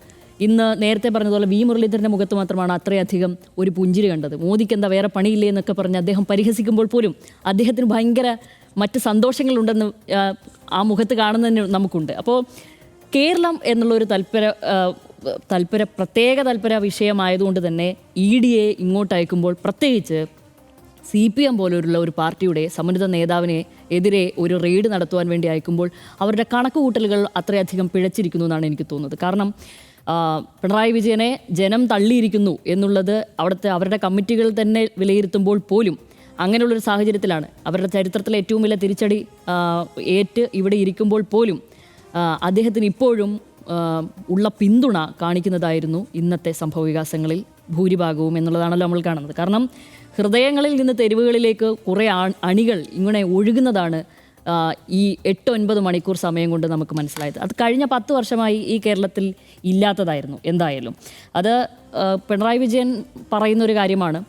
ഇന്ന് നേരത്തെ പറഞ്ഞതുപോലെ V. മുരളീധരൻ്റെ മുഖത്ത് മാത്രമാണ് അത്രയധികം ഒരു പുഞ്ചിരി കണ്ടത്. മോദിക്ക് എന്താ വേറെ പണിയില്ലേ എന്നൊക്കെ പറഞ്ഞ് അദ്ദേഹം പരിഹസിക്കുമ്പോൾ പോലും അദ്ദേഹത്തിന് ഭയങ്കര മറ്റ് സന്തോഷങ്ങളുണ്ടെന്ന് ആ മുഖത്ത് കാണുന്നതിന് നമുക്കുണ്ട്. അപ്പോൾ കേരളം എന്നുള്ളൊരു പ്രത്യേക താല്പര്യ വിഷയമായതുകൊണ്ട് തന്നെ ED ഇങ്ങോട്ട് അയക്കുമ്പോൾ, പ്രത്യേകിച്ച് CPM പോലുള്ള ഒരു പാർട്ടിയുടെ സമുന്നത നേതാവിനെ എതിരെ ഒരു റെയ്ഡ് നടത്തുവാൻ വേണ്ടി അയക്കുമ്പോൾ അവരുടെ കണക്കുകൂട്ടലുകൾ അത്രയധികം പിഴച്ചിരിക്കുന്നു എന്നാണ് എനിക്ക് തോന്നുന്നത്. കാരണം പിണറായി വിജയനെ ജനം തള്ളിയിരിക്കുന്നു എന്നുള്ളത് അവരുടെ കമ്മിറ്റികൾ തന്നെ വിലയിരുത്തുമ്പോൾ പോലും അങ്ങനെയുള്ളൊരു സാഹചര്യത്തിലാണ് അവരുടെ ചരിത്രത്തിലെ ഏറ്റവും വലിയ തിരിച്ചടി ഏറ്റ് ഇവിടെ ഇരിക്കുമ്പോൾ പോലും അദ്ദേഹത്തിന് ഇപ്പോഴും ഉള്ള പിന്തുണ കാണിക്കുന്നതായിരുന്നു ഇന്നത്തെ സംഭവ വികാസങ്ങളിൽ ഭൂരിഭാഗവും എന്നുള്ളതാണല്ലോ നമ്മൾ കാണുന്നത്. കാരണം ഹൃദയങ്ങളിൽ നിന്ന് തെരുവുകളിലേക്ക് കുറേ അണികൾ ഇങ്ങനെ ഒഴുകുന്നതാണ് ഈ 8-9 മണിക്കൂർ സമയം കൊണ്ട് നമുക്ക് മനസ്സിലായത്. അത് കഴിഞ്ഞ 10 വർഷമായി ഈ കേരളത്തിൽ ഇല്ലാത്തതായിരുന്നു. എന്തായാലും അത് പിണറായി വിജയൻ പറയുന്നൊരു കാര്യമാണ്,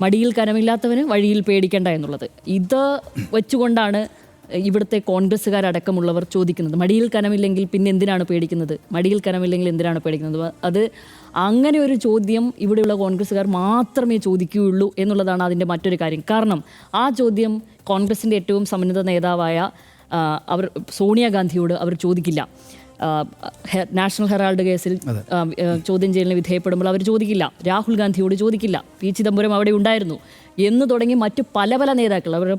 മടിയിൽ കനമില്ലാത്തവന് വഴിയിൽ പേടിക്കേണ്ട എന്നുള്ളത്. ഇത് വെച്ചുകൊണ്ടാണ് ഇവിടുത്തെ കോൺഗ്രസ്സുകാരടക്കമുള്ളവർ ചോദിക്കുന്നത്, മടിയിൽ കനമില്ലെങ്കിൽ പിന്നെ എന്തിനാണ് പേടിക്കുന്നത്, മടിയിൽ കനമില്ലെങ്കിൽ എന്തിനാണ് പേടിക്കുന്നത്. അത് അങ്ങനെ ഒരു ചോദ്യം ഇവിടെയുള്ള കോൺഗ്രസ്സുകാർ മാത്രമേ ചോദിക്കുകയുള്ളൂ എന്നുള്ളതാണ് അതിൻ്റെ മറ്റൊരു കാര്യം. കാരണം ആ ചോദ്യം കോൺഗ്രസിൻ്റെ ഏറ്റവും സമുന്നത നേതാവായ സോണിയാഗാന്ധിയോട് അവർ ചോദിക്കില്ല. നാഷണൽ ഹെറാൾഡ് കേസിൽ ചോദ്യം ചെയ്യലിന് വിധേയപ്പെടുമ്പോൾ അവർ ചോദിക്കില്ല. രാഹുൽ ഗാന്ധിയോട് ചോദിക്കില്ല. പി ചിദംബരം അവിടെ ഉണ്ടായിരുന്നു എന്ന് തുടങ്ങി മറ്റു പല നേതാക്കൾ, അവർ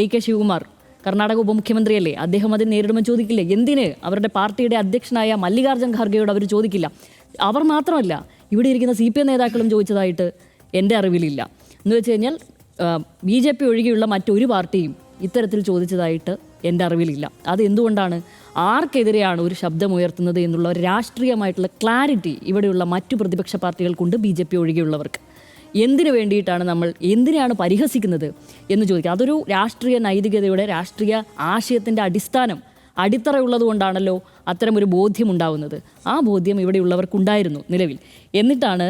DK ശിവകുമാർ കർണാടക ഉപമുഖ്യമന്ത്രിയല്ലേ, അദ്ദേഹം അത് നേരിടുമ്പോൾ ചോദിക്കില്ലേ. എന്തിന് അവരുടെ പാർട്ടിയുടെ അധ്യക്ഷനായ മല്ലികാർജ്ജുൻ ഖാർഗെയോട് അവർ ചോദിക്കില്ല. അവർ മാത്രമല്ല, ഇവിടെ ഇരിക്കുന്ന CPM നേതാക്കളും ചോദിച്ചതായിട്ട് എൻ്റെ അറിവിലില്ല. എന്ന് വെച്ച് കഴിഞ്ഞാൽ BJP ഒഴികെയുള്ള മറ്റൊരു പാർട്ടിയും ഇത്തരത്തിൽ ചോദിച്ചതായിട്ട് എൻ്റെ അറിവിലില്ല. അത് എന്തുകൊണ്ടാണ്? ആർക്കെതിരെയാണ് ഒരു ശബ്ദമുയർത്തുന്നത് എന്നുള്ള ഒരു രാഷ്ട്രീയമായിട്ടുള്ള ക്ലാരിറ്റി ഇവിടെയുള്ള മറ്റു പ്രതിപക്ഷ പാർട്ടികൾക്കുണ്ട്, BJP ഒഴികെയുള്ളവർക്ക്. എന്തിനു വേണ്ടിയിട്ടാണ് എന്തിനാണ് പരിഹസിക്കുന്നത് എന്ന് ചോദിക്കുക. അതൊരു രാഷ്ട്രീയ നൈതികതയുടെ, രാഷ്ട്രീയ ആശയത്തിൻ്റെ അടിത്തറയുള്ളത് കൊണ്ടാണല്ലോ അത്തരമൊരു ബോധ്യമുണ്ടാവുന്നത്. ആ ബോധ്യം ഇവിടെയുള്ളവർക്കുണ്ടായിരുന്നു നിലവിൽ. എന്നിട്ടാണ്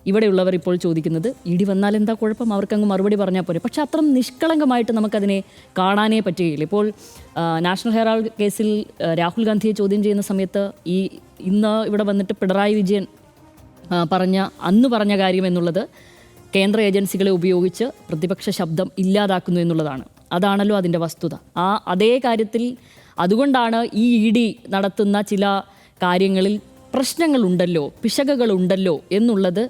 ഇവിടെയുള്ളവർ ഇപ്പോൾ ചോദിക്കുന്നത്, ED വന്നാൽ എന്താ കുഴപ്പം, അവർക്കങ്ങ് മറുപടി പറഞ്ഞാൽ പോരെ. പക്ഷെ അത്ര നിഷ്കളങ്കമായിട്ട് നമുക്കതിനെ കാണാനേ പറ്റുകയില്ല. ഇപ്പോൾ നാഷണൽ ഹെറാൾഡ് കേസിൽ രാഹുൽ ഗാന്ധിയെ ചോദ്യം ചെയ്യുന്ന സമയത്ത് ഇന്ന് ഇവിടെ വന്നിട്ട് പിണറായി വിജയൻ അന്ന് പറഞ്ഞ കാര്യം എന്നുള്ളത് കേന്ദ്ര ഏജൻസികളെ ഉപയോഗിച്ച് പ്രതിപക്ഷ ശബ്ദം ഇല്ലാതാക്കുന്നു എന്നുള്ളതാണ്. അതാണല്ലോ അതിൻ്റെ വസ്തുത. അതേ കാര്യത്തിൽ അതുകൊണ്ടാണ് ഈ ED നടത്തുന്ന ചില കാര്യങ്ങളിൽ പ്രശ്നങ്ങളുണ്ടല്ലോ, പിശകുകളുണ്ടല്ലോ എന്നുള്ളത്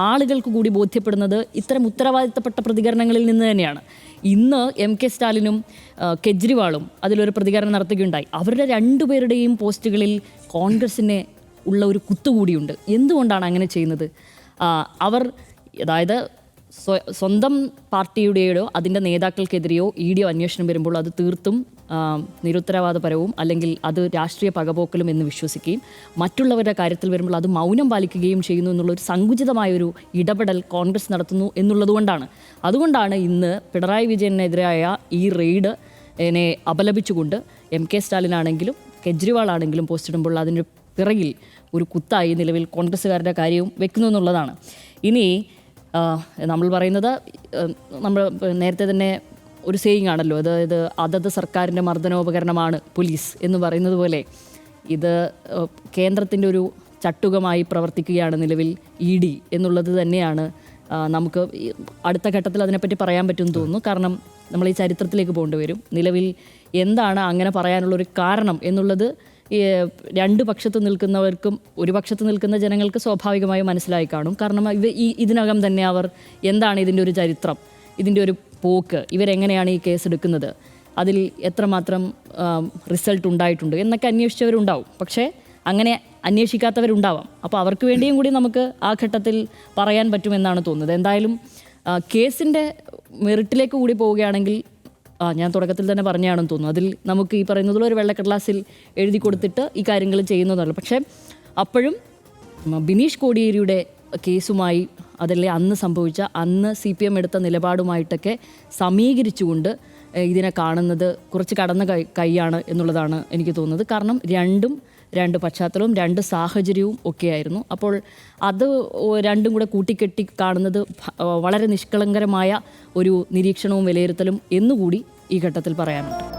ആളുകൾക്ക് കൂടി ബോധ്യപ്പെടുന്നത് ഇത്തരം ഉത്തരവാദിത്തപ്പെട്ട പ്രതികരണങ്ങളിൽ നിന്ന് തന്നെയാണ്. ഇന്ന് MK സ്റ്റാലിനും കെജ്രിവാളും അതിലൊരു പ്രതികരണം നടത്തുകയുണ്ടായി. അവരുടെ രണ്ടുപേരുടെയും പോസ്റ്റുകളിൽ കോൺഗ്രസിനെ ഉള്ള ഒരു കുത്തുകൂടിയുണ്ട്. എന്തുകൊണ്ടാണ് അങ്ങനെ ചെയ്യുന്നത്? അവർ അതായത് സ്വന്തം പാർട്ടിയുടെയോ അതിൻ്റെ നേതാക്കൾക്കെതിരെയോ ED അന്വേഷണം വരുമ്പോൾ അത് തീർത്തും നിരുത്തരവാദപരവും അല്ലെങ്കിൽ അത് രാഷ്ട്രീയ പകപോക്കലും എന്ന് വിശ്വസിക്കുകയും മറ്റുള്ളവരുടെ കാര്യത്തിൽ വരുമ്പോൾ അത് മൗനം പാലിക്കുകയും ചെയ്യുന്നു എന്നുള്ളൊരു സങ്കുചിതമായൊരു ഇടപെടൽ കോൺഗ്രസ് നടത്തുന്നു എന്നുള്ളതുകൊണ്ടാണ്. അതുകൊണ്ടാണ് ഇന്ന് പിണറായി വിജയനെതിരായ ഈ റെയ്ഡിനെ അപലപിച്ചുകൊണ്ട് MK സ്റ്റാലിനാണെങ്കിലും കെജ്രിവാൾ ആണെങ്കിലും പോസ്റ്റിടുമ്പോൾ അതിൻ്റെ പിറകിൽ ഒരു കുത്തായി നിലവിൽ കോൺഗ്രസ്സുകാരുടെ കാര്യവും വെക്കുന്നു എന്നുള്ളതാണ്. ഇനി നമ്മൾ പറയുന്നത്, നമ്മൾ നേരത്തെ തന്നെ ഒരു സേയിങ് ആണല്ലോ, അതായത് അതത് സർക്കാരിൻ്റെ മർദ്ദനോപകരണമാണ് പോലീസ് എന്ന് പറയുന്നത് പോലെ ഇത് കേന്ദ്രത്തിൻ്റെ ഒരു ചട്ടുകമായി പ്രവർത്തിക്കുകയാണ് നിലവിൽ ED എന്നുള്ളത് തന്നെയാണ് നമുക്ക് അടുത്ത ഘട്ടത്തിൽ അതിനെപ്പറ്റി പറയാൻ പറ്റുമെന്ന് തോന്നുന്നു. കാരണം നമ്മൾ ഈ ചരിത്രത്തിലേക്ക് പോകേണ്ടി വരും. നിലവിൽ എന്താണ് അങ്ങനെ പറയാനുള്ളൊരു കാരണം എന്നുള്ളത് രണ്ട് പക്ഷത്ത് നിൽക്കുന്നവർക്കും ഒരു പക്ഷത്ത് നിൽക്കുന്ന ജനങ്ങൾക്ക് സ്വാഭാവികമായും മനസ്സിലായി കാണും. കാരണം ഇതിനകം തന്നെ അവർ എന്താണ് ഇതിൻ്റെ ഒരു ചരിത്രം, ഇതിൻ്റെ ഒരു പോക്ക്, ഇവരെങ്ങനെയാണ് ഈ കേസ് എടുക്കുന്നത്, അതിൽ എത്രമാത്രം റിസൾട്ട് ഉണ്ടായിട്ടുണ്ട് എന്നൊക്കെ അന്വേഷിച്ചവരുണ്ടാവും. പക്ഷേ അങ്ങനെ അന്വേഷിക്കാത്തവരുണ്ടാവാം. അപ്പോൾ അവർക്ക് വേണ്ടിയും കൂടി നമുക്ക് ആ ഘട്ടത്തിൽ പറയാൻ പറ്റുമെന്നാണ് തോന്നുന്നത്. എന്തായാലും കേസിൻ്റെ മെറിറ്റിലേക്ക് കൂടി പോവുകയാണെങ്കിൽ, ഞാൻ തുടക്കത്തിൽ തന്നെ പറഞ്ഞാണെന്ന് തോന്നുന്നു, അതിൽ നമുക്ക് ഈ പറയുന്നതിൽ ഒരു വെള്ളക്കടലാസിൽ എഴുതി കൊടുത്തിട്ട് ഈ കാര്യങ്ങൾ ചെയ്യുന്നതല്ല. പക്ഷേ അപ്പോഴും ബിനീഷ് കോടിയേരിയുടെ കേസുമായി അതല്ലേ അന്ന് സംഭവിച്ച അന്ന് CPM എടുത്ത നിലപാടുമായിട്ടൊക്കെ സമീകരിച്ചുകൊണ്ട് ഇതിനെ കാണുന്നത് കുറച്ച് കടന്ന കൈയാണ് എന്നുള്ളതാണ് എനിക്ക് തോന്നുന്നത്. കാരണം രണ്ട് പശ്ചാത്തലവും 2 സാഹചര്യവും ഒക്കെയായിരുന്നു. അപ്പോൾ അത് രണ്ടും കൂടെ കൂട്ടിക്കെട്ടി കാണുന്നത് വളരെ നിഷ്കളങ്കരമായ ഒരു നിരീക്ഷണവും വിലയിരുത്തലും എന്നുകൂടി ഈ ഘട്ടത്തിൽ പറയാനുണ്ട്.